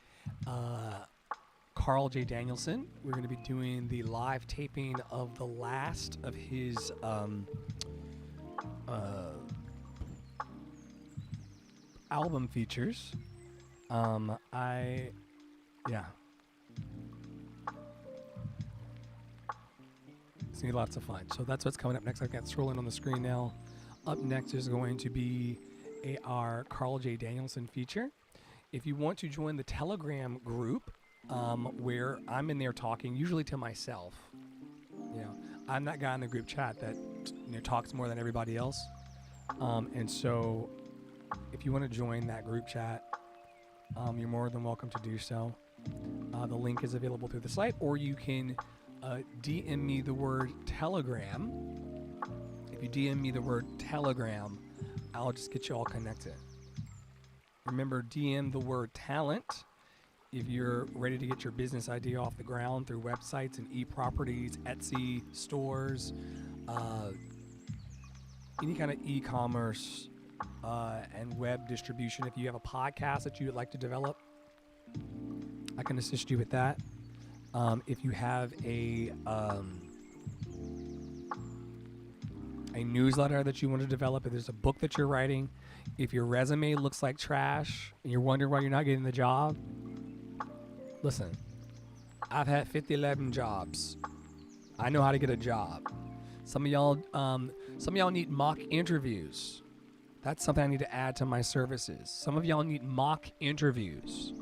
Carl J. Danielson. We're going to be doing the live taping of the last of his album features. It's gonna be lots of fun. So that's what's coming up next. I've got scrolling on the screen now. Up next is going to be our Carl J. Danielson feature. If you want to join the Telegram group, where I'm in there talking, usually to myself. You know, I'm that guy in the group chat that talks more than everybody else. And so, if you want to join that group chat, you're more than welcome to do so. The link is available through the site, or you can DM me the word Telegram. If you DM me the word Telegram, I'll just get you all connected. Remember, DM the word talent if you're ready to get your business idea off the ground through websites and e-properties, Etsy stores, any kind of e-commerce and web distribution. If you have a podcast that you would like to develop, I can assist you with that. If you have a newsletter that you want to develop, if there's a book that you're writing, if your resume looks like trash and you're wondering why you're not getting the job, listen, I've had 11 jobs. I know how to get a job. Some of y'all need mock interviews. That's something I need to add to my services. Some of y'all need mock interviews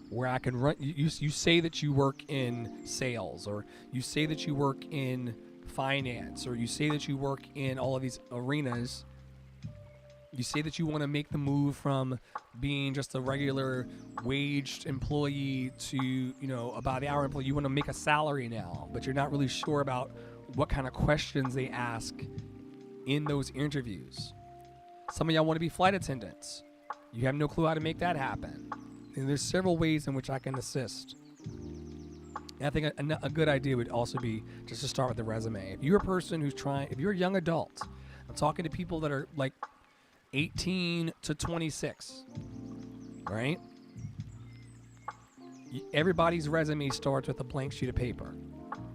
where I can run. You say that you work in sales, or you say that you work in finance, or you say that you work in all of these arenas. You say that you want to make the move from being just a regular waged employee to, about the hour employee. You want to make a salary now, but you're not really sure about what kind of questions they ask in those interviews. Some of y'all want to be flight attendants. You have no clue how to make that happen. And there's several ways in which I can assist. And I think a good idea would also be just to start with the resume. If you're a person if you're a young adult, I'm talking to people that are like 18 to 26, right? Everybody's resume starts with a blank sheet of paper.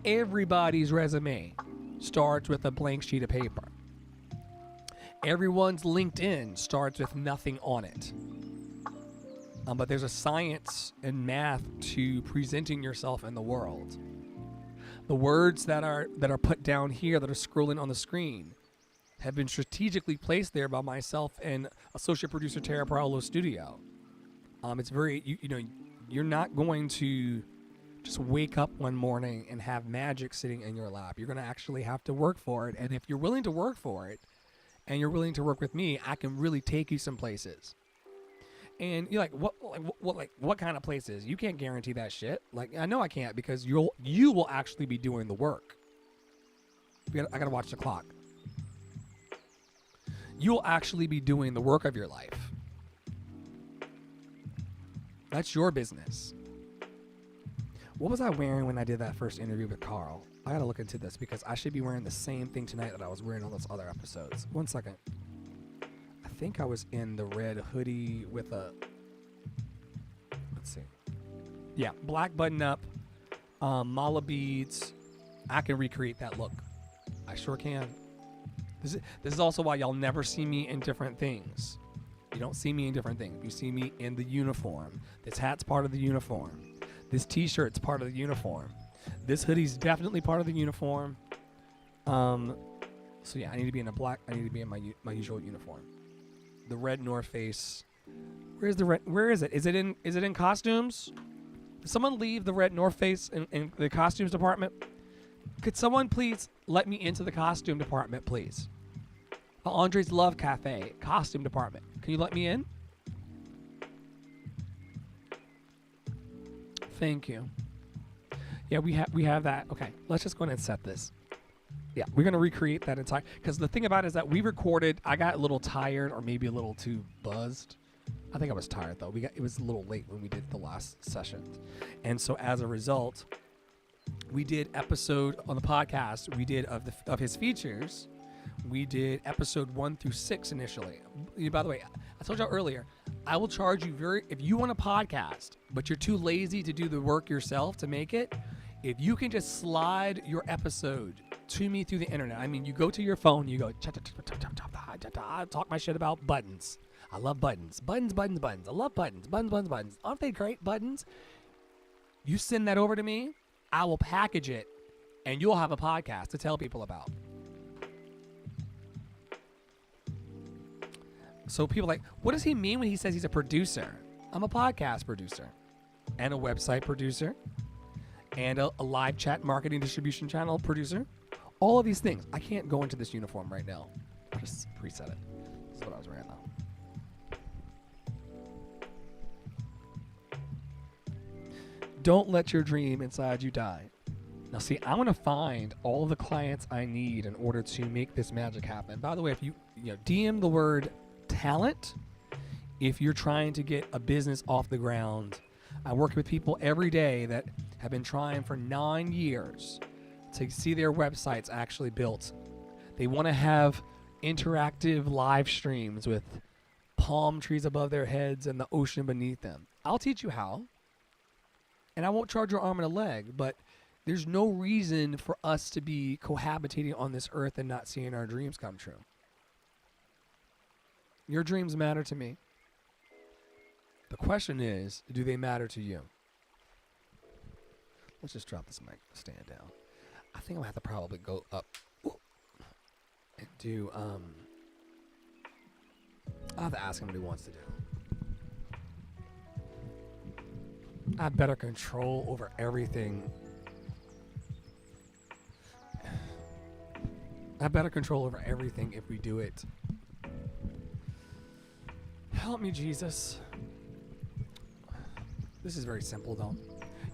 Everybody's resume starts with a blank sheet of paper. Everyone's LinkedIn starts with nothing on it. But there's a science and math to presenting yourself in the world. The words that are put down here that are scrolling on the screen have been strategically placed there by myself and associate producer Tara Paolo Studio. It's very, you're not going to just wake up one morning and have magic sitting in your lap. You're going to actually have to work for it. And if you're willing to work for it and you're willing to work with me, I can really take you some places. And you're like, what kind of places? You can't guarantee that shit. Like, I know I can't, because you will actually be doing the work. I gotta watch the clock. You will actually be doing the work of your life. That's your business. What was I wearing when I did that first interview with Carl? I gotta look into this, because I should be wearing the same thing tonight that I was wearing on those other episodes. 1 second. I think I was in the red hoodie with let's see. Yeah, black button up, mala beads. I can recreate that look. I sure can. This is also why y'all never see me in different things. You don't see me in different things. You see me in the uniform. This hat's part of the uniform. This t-shirt's part of the uniform. This hoodie's definitely part of the uniform. So yeah, I need to be in my usual uniform. The red North Face. Where's the red? Where is it? Is it in costumes? Did someone leave the red North Face in the costumes department? Could someone please let me into the costume department, please? Andre's Love Cafe, costume department. Can you let me in? Thank you. Yeah, we have that. Okay, let's just go ahead and set this. Yeah, we're going to recreate that entire, because the thing about it is that we recorded, I got a little tired, or maybe a little too buzzed. I think I was tired though. It was a little late when we did the last session. And so as a result, we did episode on the podcast, we did of his features, We did episode 1 through 6 initially. By the way, I told y'all earlier, I will charge you if you want a podcast, but you're too lazy to do the work yourself to make it, if you can just slide your episode to me through the internet. I mean, you go to your phone, you go, talk my shit about buttons. I love buttons. Buttons. I love buttons. Buttons. Aren't they great, buttons? You send that over to me, I will package it, and you'll have a podcast to tell people about. So people are like, what does he mean when he says he's a producer? I'm a podcast producer and a website producer and a live chat marketing distribution channel producer. All of these things. I can't go into this uniform right now. I'll just preset it. This is what I was wearing though. Don't let your dream inside you die. Now see, I'm going to find all the clients I need in order to make this magic happen. By the way, if you DM the word talent, if you're trying to get a business off the ground. I work with people every day that have been trying for 9 years to see their websites actually built. They want to have interactive live streams with palm trees above their heads and the ocean beneath them. I'll teach you how. And I won't charge your arm and a leg, but there's no reason for us to be cohabitating on this earth and not seeing our dreams come true. Your dreams matter to me. The question is, do they matter to you? Let's just drop this mic stand down. I think I'm going to have to probably go up and do, I'll have to ask him what he wants to do. I have better control over everything. I have better control over everything if we do it. Help me, Jesus. This is very simple, though.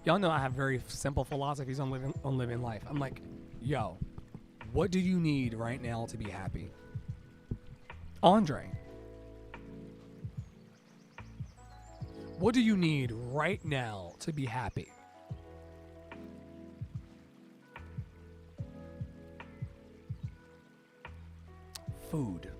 Y'all know I have very simple philosophies on living life. I'm like, yo, what do you need right now to be happy? Andre. What do you need right now to be happy? Food.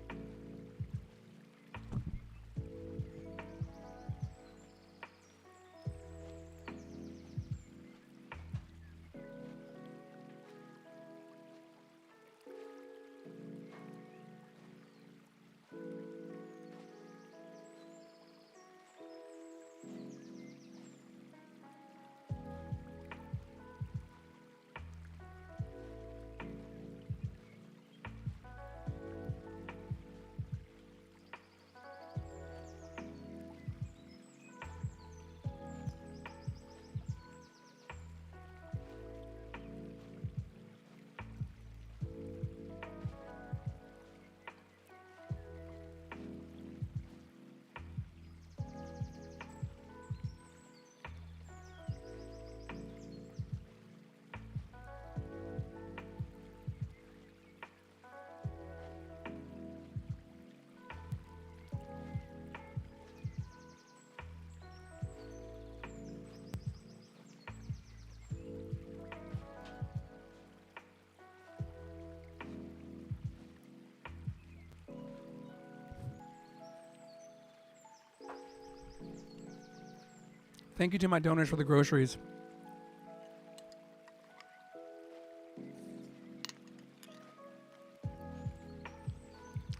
Thank you to my donors for the groceries.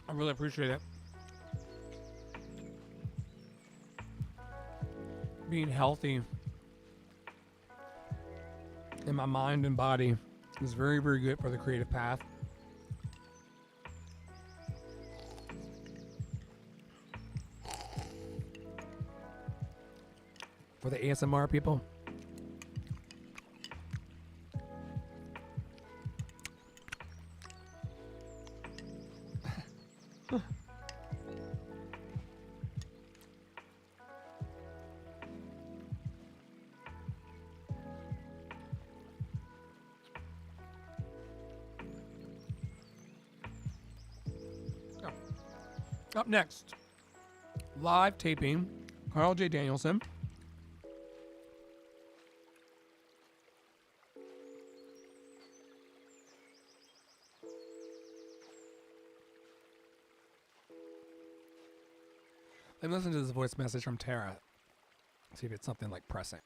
I really appreciate it. Being healthy in my mind and body is very, very good for the creative path. For the ASMR people. Up next, live taping, Carl J. Danielson. Let me listen to this voice message from Tara. See if it's something like pressing.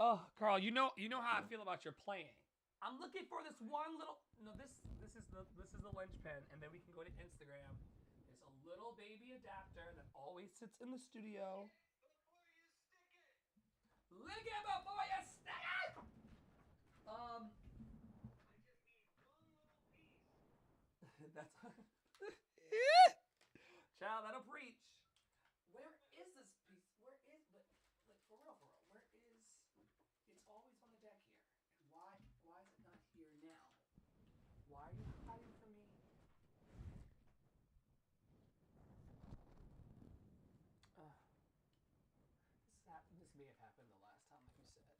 Oh, Carl, you know how I feel about your playing. I'm looking for this one little. No, this is the linchpin, and then we can go to Instagram. There's a little baby adapter that always sits in the studio. Lick it before you stick it. That's child. That'll preach. Where is this piece? Where is but like for real? Where is? It's always on the deck here. Why is it not here now? Why are you hiding from me? This may have happened the last time, like you said.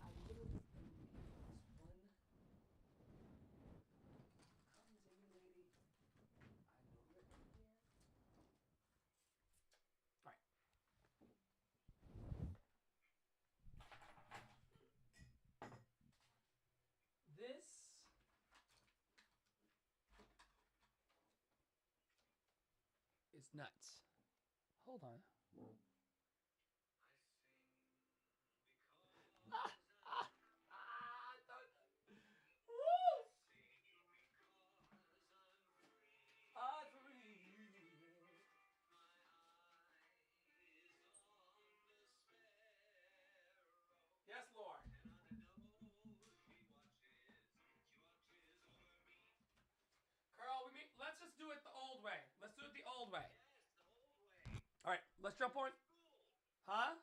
I literally this one clumsy lady. I know you're in here. All right. This is nuts. Hold on. Yes, Lord. Carl, let's just do it the old way. Let's do it the old way. All right, let's jump on. Huh?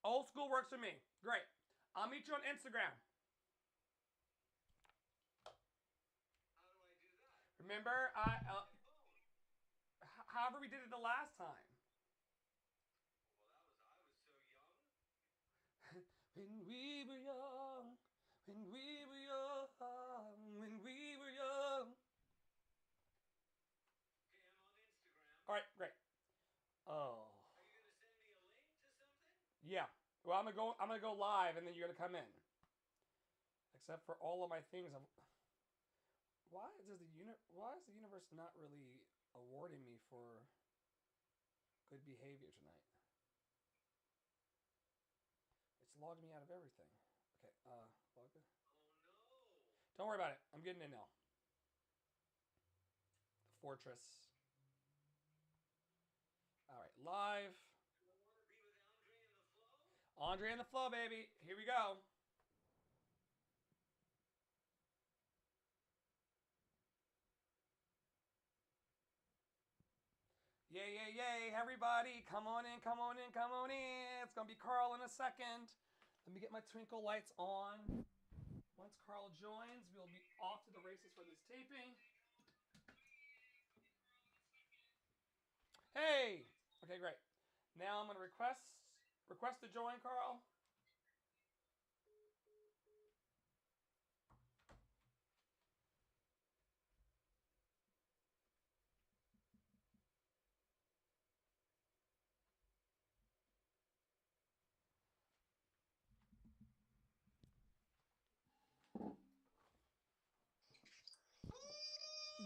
Old school works for me. Great. I'll meet you on Instagram. Remember, however we did it the last time. When we were young, when we were young, when we were young. All right, great. Oh. Are you gonna send me a link to something? Yeah. Well, I'm gonna go live, and then you're gonna come in. Except for all of my things. Why is the universe not really awarding me for good behavior tonight? It's logged me out of everything. Okay, log in. Oh no! Don't worry about it. I'm getting in now. The fortress. All right, live. Andre and the Flow, baby. Here we go. Yay, yay, yay, everybody. Come on in, come on in, come on in. It's going to be Carl in a second. Let me get my twinkle lights on. Once Carl joins, we'll be off to the races for this taping. Hey! Okay, great. Now I'm going to request to join, Carl.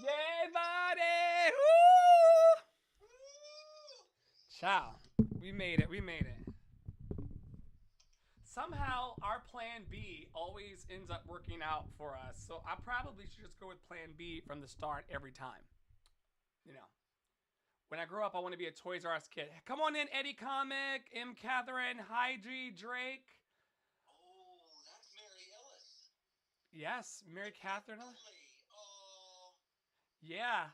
Yay, buddy! Woo! Ciao. We made it. We made it. Somehow, our plan B always ends up working out for us. So I probably should just go with plan B from the start every time. You know. When I grow up, I want to be a Toys R Us kid. Come on in, Eddie Comic, M. Catherine, Hydri, Drake. Oh, that's Mary Ellis. Yes, Mary Catherine. Yeah.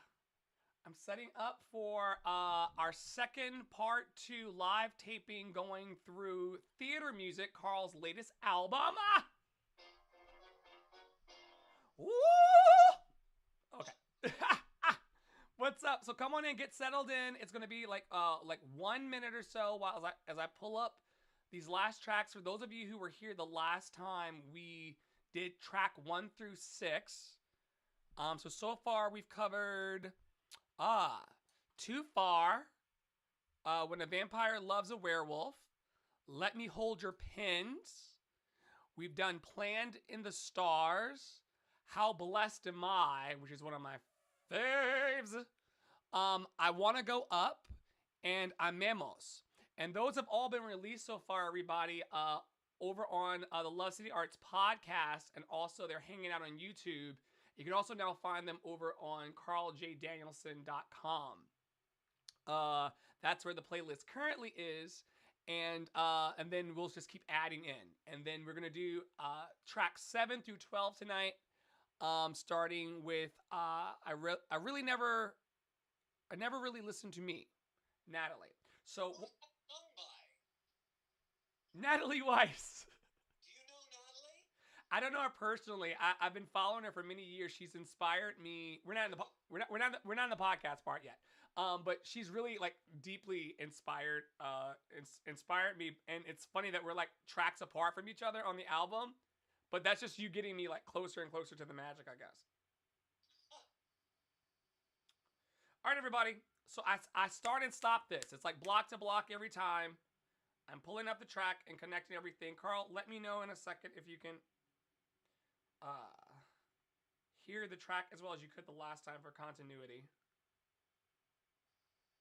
I'm setting up for our second part 2 live taping going through Theater Music, Carl's latest album. Woo! Okay. What's up? So come on in, get settled in. It's gonna be like 1 minute or so while as I pull up these last tracks. For those of you who were here the last time, we did track 1 through 6. So far we've covered Too Far, When a Vampire Loves a Werewolf, Let Me Hold Your Pins. We've done Planned in the Stars, How Blessed Am I, which is one of my faves. I Want to Go Up, and Amemos. And those have all been released so far, everybody, over on the Love City Arts podcast, and also they're hanging out on YouTube. You can also now find them over on carljdanielson.com. That's where the playlist currently is, and then we'll just keep adding in, and then we're gonna do tracks 7 through 12 tonight. Starting with I never really listened to me, Natalie. So Who's that sung by? Natalie Weiss. Do you know Natalie? I don't know her personally. I've been following her for many years. She's inspired me. We're not in the podcast part yet. But she's really like deeply inspired me. And it's funny that we're like tracks apart from each other on the album. But that's just you getting me like closer and closer to the magic, I guess. All right, everybody. So I start and stop this. It's like block to block every time. I'm pulling up the track and connecting everything. Carl, let me know in a second if you can hear the track as well as you could the last time for continuity.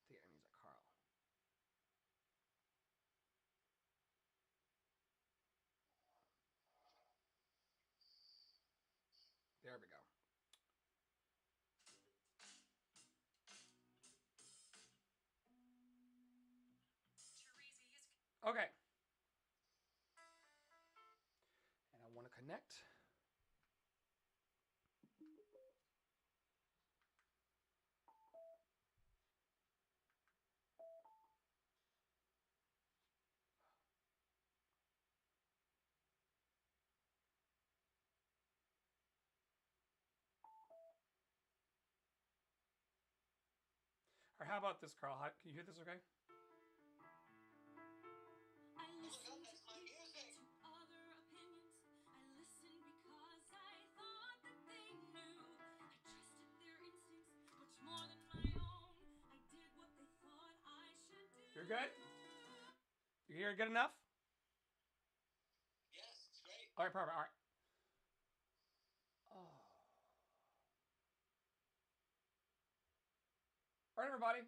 I think I need a Carl. There we go. Okay. And I want to connect. Or how about this, Carl? Can you hear this okay? Oh my God, that's my music. Other opinions, I listened because I thought that they knew. I trusted their instincts much more than my own. I did what they thought I should do. You're good? You hear it good enough? Yes, it's great. All right, perfect. All right. Oh. All right, everybody.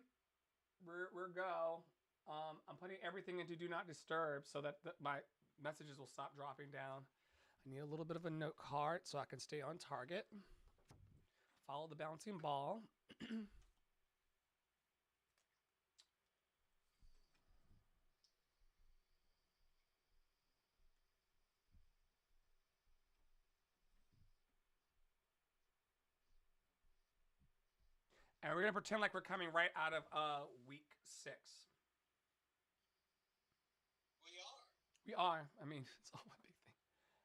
We're go. I'm putting everything into Do Not Disturb so that my messages will stop dropping down. I need a little bit of a note card so I can stay on target. Follow the bouncing ball. And we're going to pretend like we're coming right out of week 6. We are. We are. I mean, it's all one big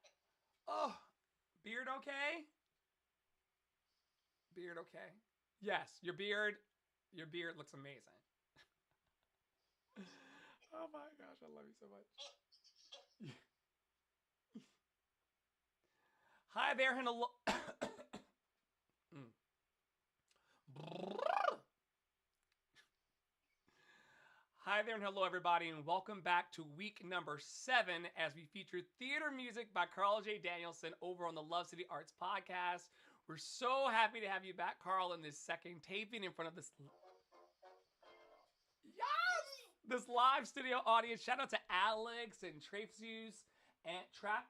thing. Oh, beard okay? Beard okay? Yes, your beard looks amazing. Oh my gosh, I love you so much. Hi there, and hello. Hi there and hello everybody, and welcome back to week number 7 as we feature theater music by Carl J. Danielson over on the Love City Arts podcast. We're so happy to have you back, Carl, in this second taping in front of this this live studio audience. Shout out to Alex and Trapezius and Trap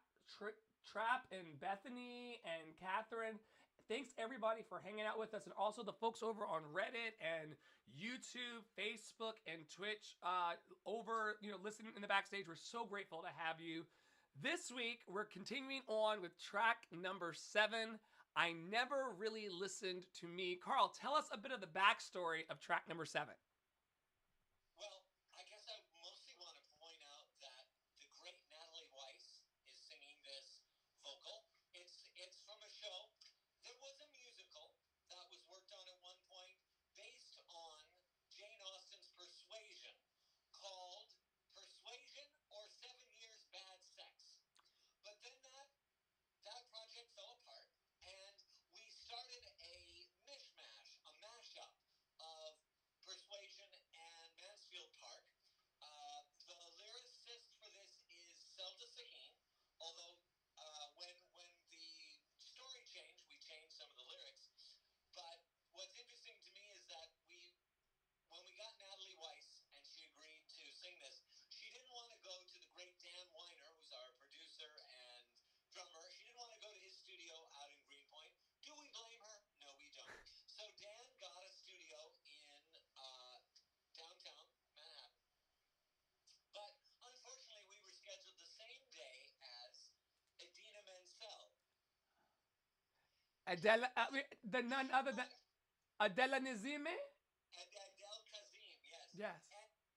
and Bethany and Catherine. Thanks everybody for hanging out with us, and also the folks over on Reddit and YouTube, Facebook, and Twitch listening in the backstage. We're so grateful to have you. This week, we're continuing on with track number 7. I never really listened to me. Carl, tell us a bit of the backstory of track number 7. Well, I guess I mostly want to point out that the great Natalie Weiss is singing this vocal. It's from a show. There was a musical that was worked on at one point based on Jane Austen's Persuasion called Persuasion or 7 Years Bad Sex. But then that project fell apart, and we started a mishmash, a mashup of Persuasion Adela, the none other than Adela Nizime. Adele Kazim, yes. Yes.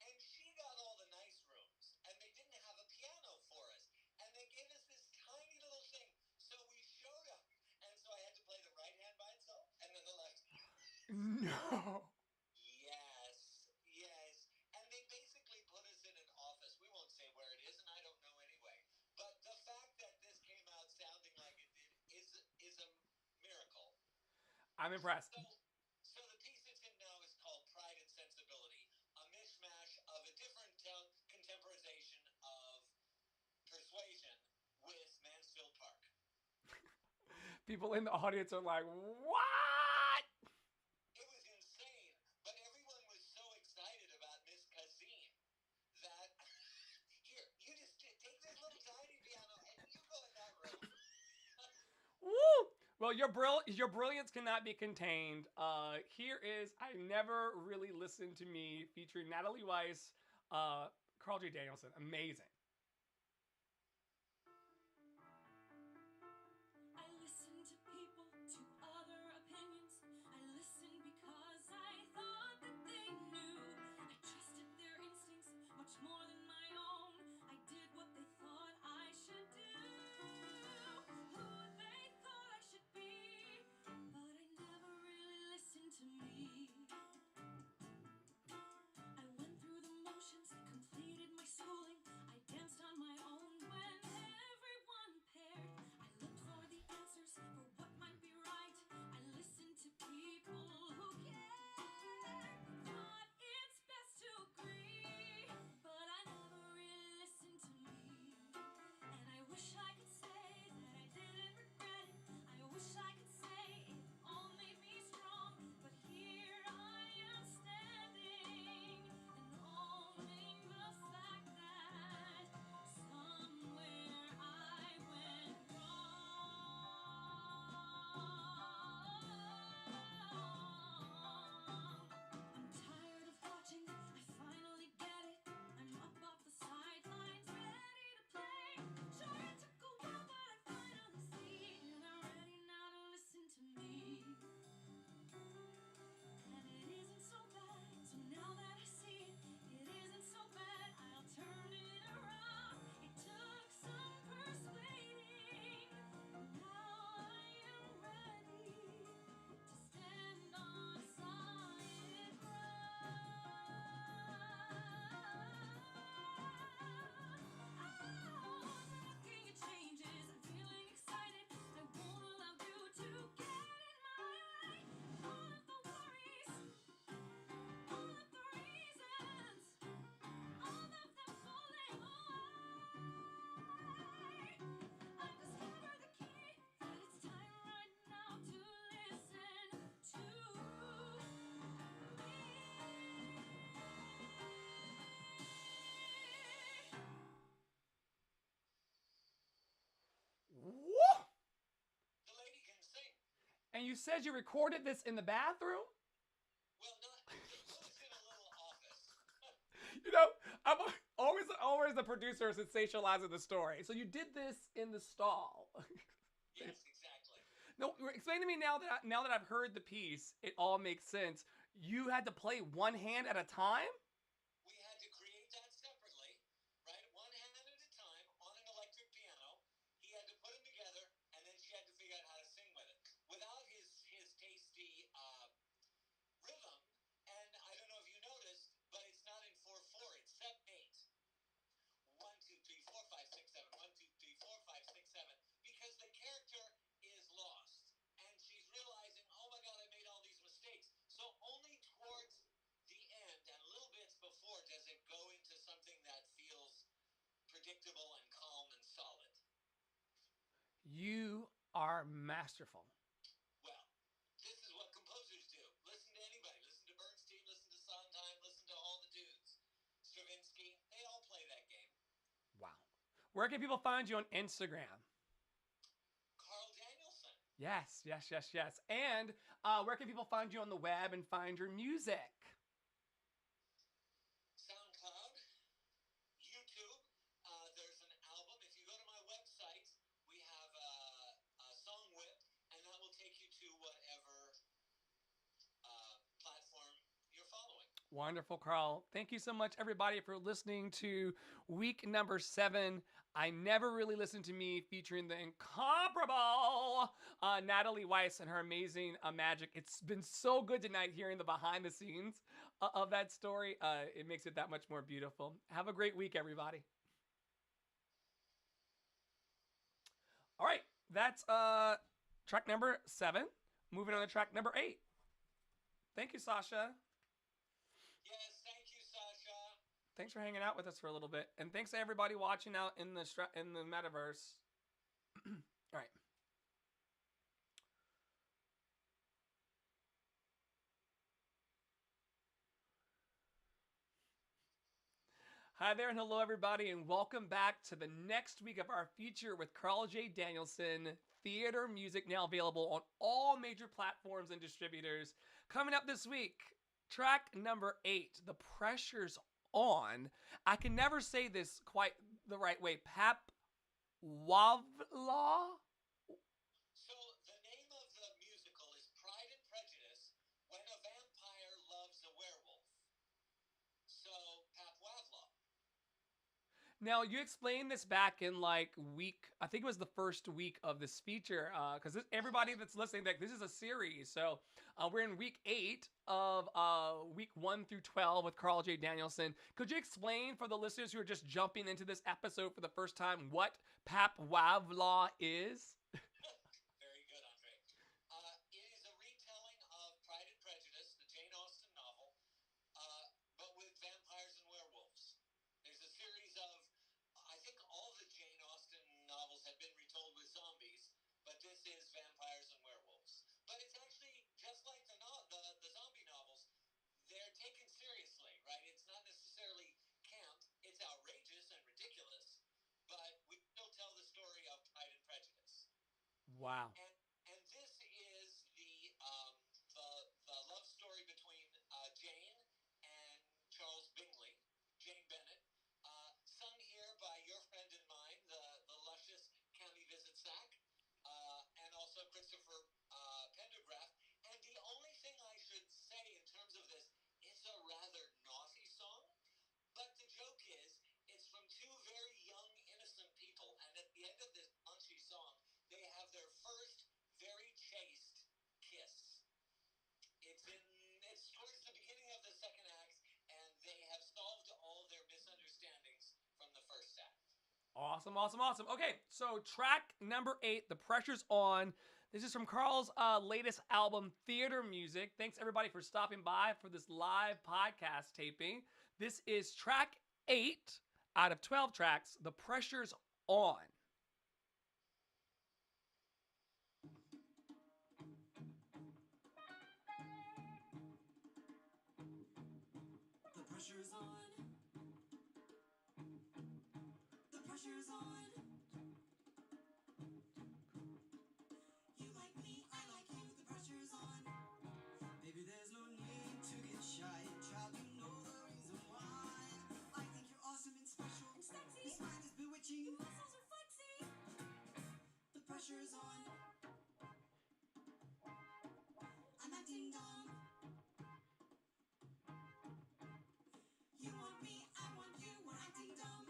And she got all the nice rooms, and they didn't have a piano for us, and they gave us this tiny little thing. So we showed up, and so I had to play the right hand by itself, and then the left. No. Yes, yes. And they basically put us in an office. We won't say where it is, and I don't know anyway. But the fact that this came out sounding like it did is a miracle. I'm impressed. So the piece it's in now is called Pride and Sensibility, a mishmash of a different contemporization of Persuasion with Mansfield Park. People in the audience are like, what? It was insane, but everyone was so excited about Miss Kazim that here, you just take this little tiny piano and you go in that room. Woo! Well, your brilliance cannot be contained. Here is I Never Really Listened to Me featuring Natalie Weiss, Carl J. Danielson. Amazing. I listen to people, to other opinions. I listen because I thought that they knew. I trusted their instincts much more than my own. I did what they thought I should do, who they thought I should be, but I never really listened to me. I went through the motions, completed my schooling. I danced on my own when everyone paired. I looked for the answers for what might be right. I listened to people who cared. Thought it's best to agree, but I never really listened to me. And I wish I could say that I didn't regret it. I wish I could say it all made me strong. But here I am standing and owning the fact that somewhere I went wrong. I'm tired of watching, I finally get it. I'm up off the sidelines, ready to play. Sure, it took a while, but I finally see, and I'm ready now to listen to me. And it isn't so bad, so now that I see it, it isn't so bad, I'll turn it around. It took some persuading, now I am ready to stand on solid ground. Looking at changes, I'm feeling excited. I won't allow you to get in my way. All of the worries, all of the reasons, all of them falling away. I've discovered the key, that it's time right now to listen to me. Woo! The lady can sing. And you said you recorded this in the bathroom? Well, they put us in a little office. You know, I'm always the producer sensationalizing the story. So you did this in the stall. Yes, exactly. No, explain to me now that I've heard the piece, it all makes sense. You had to play one hand at a time? We had to create that separately, right? One hand at a time on an electric piano. He had to put them together, and then she had to figure out how to sing with it without his tasty rhythm. And I don't know if you noticed, but it's not in 4/4. It's 7/8. 1, 2, 3, 4, 5, 6, 7. 1, 2, 3, 4, 5, 6, 7. Because the character is lost, and she's realizing, oh my God, I made all these mistakes. So only towards the end and little bits before does it go into something that feels predictable and calm and solid. You are masterful. Well, this is what composers do. Listen to anybody. Listen to Bernstein, listen to Sondheim, listen to all the dudes. Stravinsky, they all play that game. Wow. Where can people find you on Instagram? Carl Danielson. Yes. And where can people find you on the web and find your music? SoundCloud, YouTube. There's an album. If you go to my website, we have a song whip, and that will take you Wonderful, Carl. Thank you so much, everybody, for listening to week number 7. I Never Really Listened to Me, featuring the incomparable Natalie Weiss and her amazing magic. It's been so good tonight hearing the behind the scenes of that story. It makes it that much more beautiful. Have a great week, everybody. All right, that's track number 7. Moving on to track number 8. Thank you, Sasha. Yes, thank you, Sasha. Thanks for hanging out with us for a little bit, and thanks to everybody watching out in the metaverse. All right. Hi there, and hello everybody, and welcome back to the next week of our feature with Carl J. Danielson, theater music, now available on all major platforms and distributors. Coming up this week, track number 8, The Pressure's On. I can never say this quite the right way. Pap Wavla? So the name of the musical is Pride and Prejudice, When a Vampire Loves a Werewolf. So, Papwavla. Now, you explained this back in like week, I think it was the first week of this feature, because everybody that's listening, like, this is a series. So we're in week 8 of week 1 through 12 with Carl J. Danielson. Could you explain for the listeners who are just jumping into this episode for the first time what Papwavla is? Very good, Andre. It is a retelling of Pride and Prejudice, the Jane Austen novel, but with vampires and werewolves. There's a series of, I think all the Jane Austen novels have been retold with zombies, but this is vampires and werewolves. But it's actually just like the zombie novels. They're taken seriously, right? It's not necessarily camp. It's outrageous and ridiculous, but we still tell the story of Pride and Prejudice. Wow. And this is the love story between Jane and Charles Bingley, Jane Bennet, sung here by your friend and mine, the luscious Cammy Visitsack, and also Christopher Pendergraft. And the only thing I should say in terms of this, it's a rather naughty song, but the joke is, it's from two very young, innocent people, and at the end of this punchy song, they have their first very chaste kiss. It's towards the beginning of the second act, and they have solved all their misunderstandings from the first act. Awesome, awesome, awesome. Okay, so track number 8, The Pressure's On. This is from Carl's latest album, Theater Music. Thanks everybody for stopping by for this live podcast taping. This is track 8 out of 12 tracks, The Pressure's On. The pressure's on. The pressure's on. You like me, I like you, the pressure's on. Baby, there's no need to get shy. Child, you know the reason why. I think you're awesome and special. And sexy. Your smile is bewitching. Your muscles are flexy. The pressure's on. I'm acting dumb. You want me, I want you, we're acting dumb.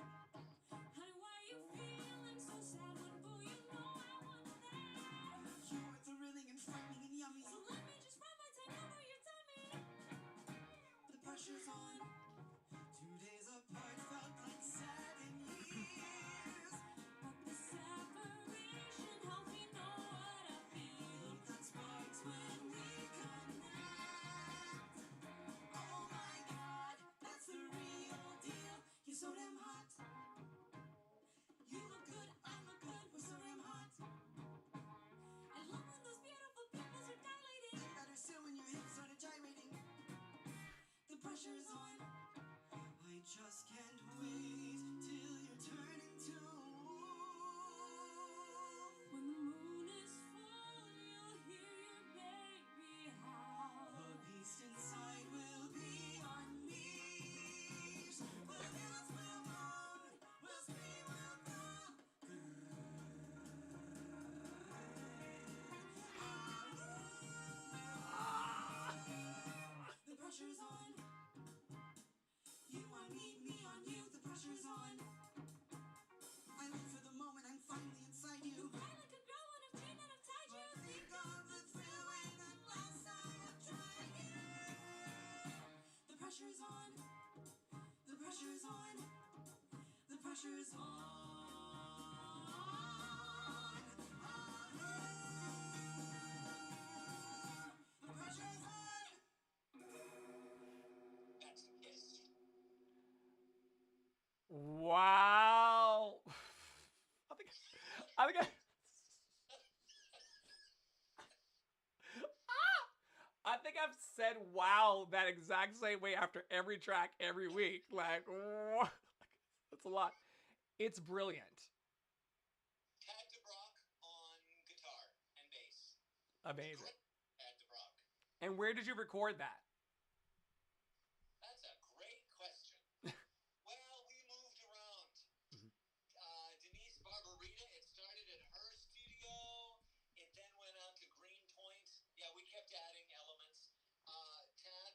Honey, why are you feeling so sad? When boo, you know I want that. You're thrilling and frightening and yummy. So let me just run my tongue over your tummy. The pressure's on. 2 days apart felt like 7 years. But the separation helps me know what I feel. That sparks when we connect. Oh my God, that's the real deal. You're so damn hot. You look good, I look good, we're so damn hot. I love when those beautiful pupils are dilating. Better still when your hips started gyrating. The pressure's on. I just can't wait till you turn into a wolf. When the moon is full, you'll hear your baby howl. The beast inside will be unleashed. We'll dance, we'll moan, we'll scream, we'll growl. The pressure's on. pressure's on. The pressure's on. That's Kiss. Wow. I think I think I've said wow that exact same way after every track every week. Like, what? That's a lot. It's brilliant. Tad DeBrock on guitar and bass. Amazing. Great Tad DeBrock. And where did you record that? That's a great question. Well, we moved around. Denise Barbarita, it started at her studio. It then went out to Greenpoint. Yeah, we kept adding elements. Tad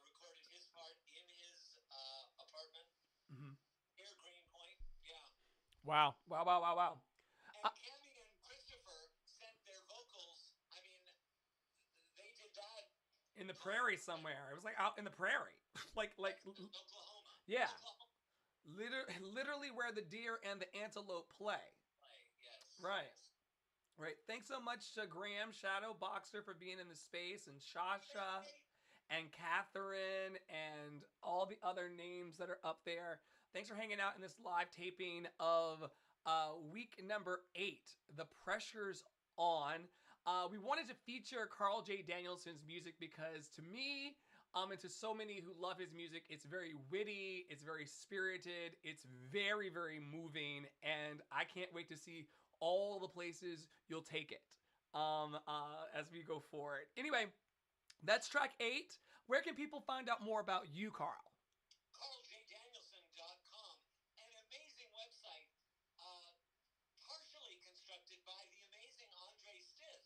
recorded his part in his apartment near Greenpoint. Yeah. Wow. Wow. And Cammy and Christopher sent their vocals. I mean, they did that In the prairie somewhere. It was like out in the prairie. like Oklahoma. yeah. Oklahoma. Literally where the deer and the antelope play. Yes. Right. Yes. Right. Thanks so much to Graham Shadow Boxer for being in the space, and Shasha and Catherine and all the other names that are up there. Thanks for hanging out in this live taping of week number 8. The pressure's on. We wanted to feature Carl J. Danielson's music because to me, and to so many who love his music, it's very witty, it's very spirited, it's very, very moving, and I can't wait to see all the places you'll take it as we go forward. Anyway, that's track 8. Where can people find out more about you, Carl? CarlJDanielson.com, an amazing website, partially constructed by the amazing Andre Stith.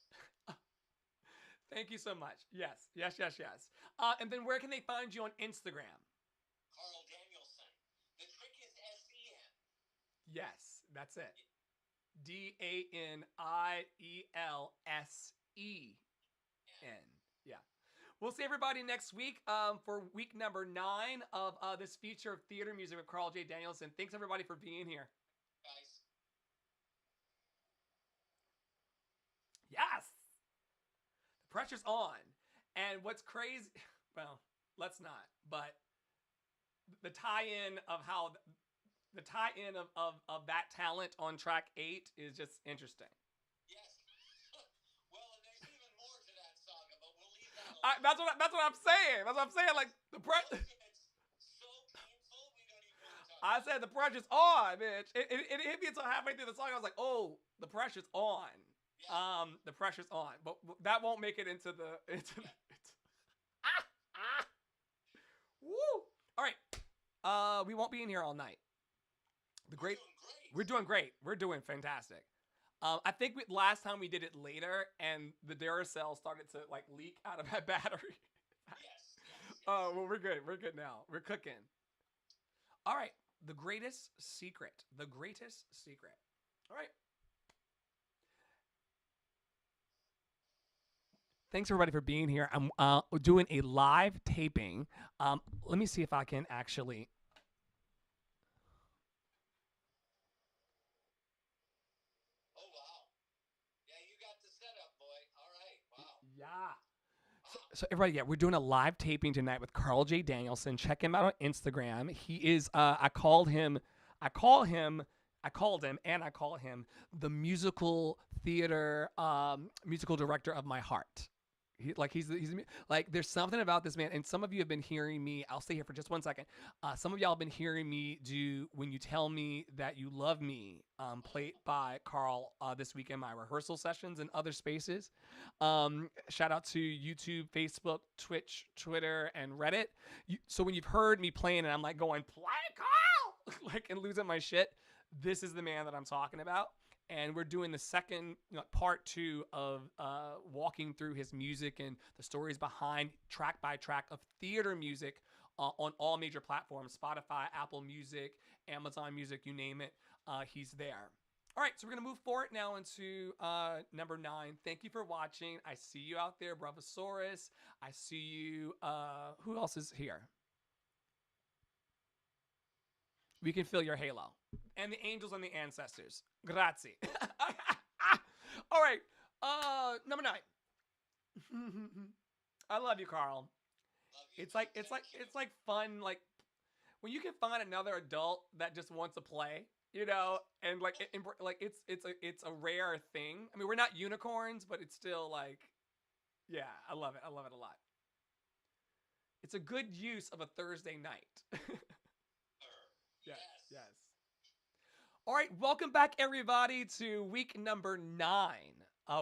Thank you so much. Yes. And then where can they find you on Instagram? Carl Danielson. The trick is S-E-N. Yes, that's it. DANIELSEN. Yeah. We'll see everybody next week for week number 9 of this feature of theater music with Carl J. Danielson. Thanks everybody for being here. Guys. Yes. The pressure's on. And what's crazy, well, let's not, but the tie-in of how the tie-in of that talent on track 8 is just interesting. Yes. Well, and there's even more to that saga, but we'll leave that alone. That's what I'm saying. That's what I'm saying. Like the pressure. It's so painful, we don't even want to talk I about said the pressure's on, bitch. It hit me until halfway through the song. I was like, oh, the pressure's on. Yeah. The pressure's on. But that won't make it into the. Woo! All right. We won't be in here all night. We're doing great. We're doing fantastic. I think last time we did it later, and the Duracell started to like leak out of that battery. Yes. Oh, well, we're good. We're good now. We're cooking. All right. The greatest secret. The greatest secret. All right. Thanks everybody for being here. I'm doing a live taping. Let me see if I can actually. Oh, wow. Yeah, you got the setup, boy. All right. Wow. Yeah. So everybody, yeah, we're doing a live taping tonight with Carl J. Danielson. Check him out on Instagram. He is, I call him the musical theater, musical director of my heart. He's like, there's something about this man. And some of you have been hearing me, I'll stay here for just one second. Some of y'all have been hearing me do When You Tell Me That You Love Me, played by Carl this week in my rehearsal sessions and other spaces. Shout out to YouTube, Facebook, Twitch, Twitter, and Reddit. So when you've heard me playing and I'm like going, play Carl, like, and losing my shit, this is the man that I'm talking about. And we're doing the second part 2 of walking through his music and the stories behind track by track of theater music on all major platforms, Spotify, Apple Music, Amazon Music, you name it. He's there. All right, so we're going to move forward now into number 9. Thank you for watching. I see you out there, Bravosaurus. I see you. Who else is here? We can feel your halo. And the angels and the ancestors. Grazie. All right. Number 9. I love you, Carl. Love you. It's like too. it's like Thank you. it's like fun, like when you can find another adult that just wants to play, you know, and like it's a rare thing. I mean, we're not unicorns, but it's still like, yeah, I love it. I love it a lot. It's a good use of a Thursday night. Yes. Yes. All right, welcome back, everybody, to week number 9.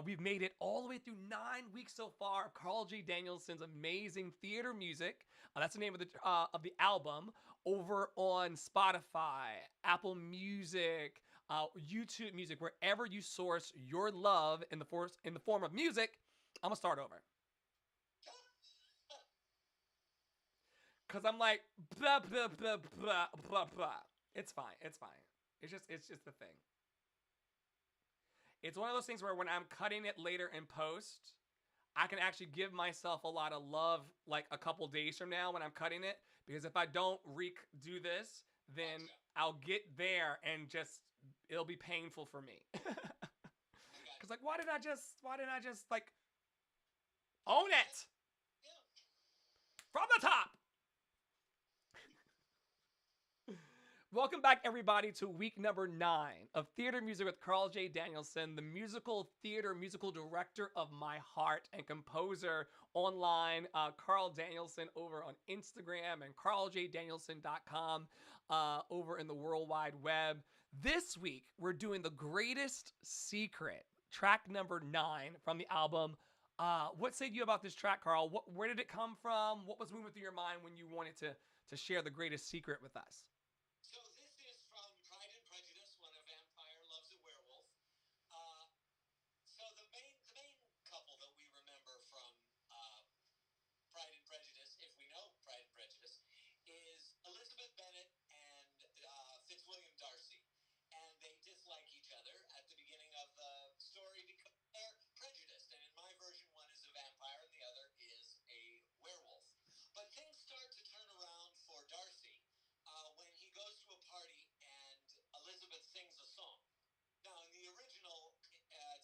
We've made it all the way through 9 weeks so far of Carl J. Danielson's amazing theater music. That's the name of the album over on Spotify, Apple Music, YouTube Music, wherever you source your love in the form of music. I'm gonna start over because I'm like blah blah blah blah blah blah. It's fine. It's fine. It's just the thing. It's one of those things where when I'm cutting it later in post, I can actually give myself a lot of love like a couple days from now when I'm cutting it. Because if I don't do this, then I'll get there and just it'll be painful for me. Cause like why didn't I just like own it from the top? Welcome back, everybody, to week number 9 of Theater Music with Carl J. Danielson, the musical director of my heart and composer online. Carl Danielson over on Instagram and carljdanielson.com over in the World Wide Web. This week, we're doing The Greatest Secret, track number 9 from the album. What say you about this track, Carl? Where did it come from? What was moving through your mind when you wanted to share The Greatest Secret with us? So this is from Pride and Prejudice, when a vampire loves a werewolf. So the main couple that we remember from Pride and Prejudice, if we know Pride and Prejudice, is Elizabeth Bennet and Fitzwilliam Darcy. And they dislike each other at the beginning of the story because they're prejudiced. And in my version, one is a vampire and the other is a werewolf. But things start to turn around for Darcy when he goes to a party and Elizabeth sings a song. Now, in the original, it's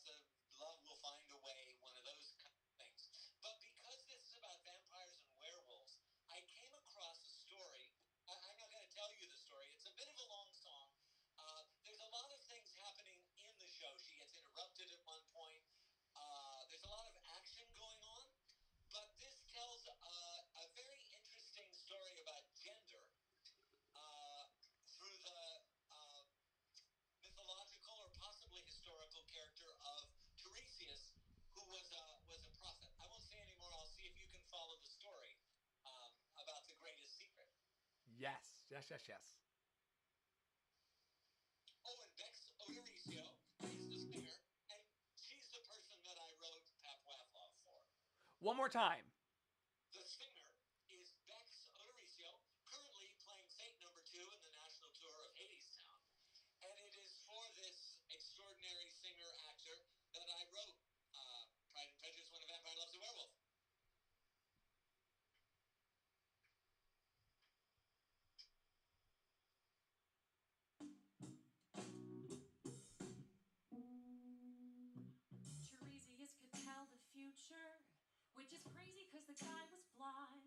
a love will find a way, one of those kind of things. But because this is about vampires and werewolves, I came across a story. I'm not going to tell you the story. It's a bit of a long song. There's a lot of things happening in the show. She gets interrupted at one point. There's a lot of action going on. But this tells a very interesting story about gender through the mythological or possibly historical character of Tiresias, who was a prophet. I won't say any more. I'll see if you can follow the story about the greatest secret. Yes. Oh, and Bex Odoricio is the singer, and she's the person that I wrote Papwaflov for. One more time. The singer is Bex Odoricio, currently playing Fate number 2 in the national tour of Hadestown. And it is for this extraordinary singer-actor that I wrote Pride and Prejudice, when a vampire loves a werewolf. Tiresias could tell the future, which is crazy because the guy was blind.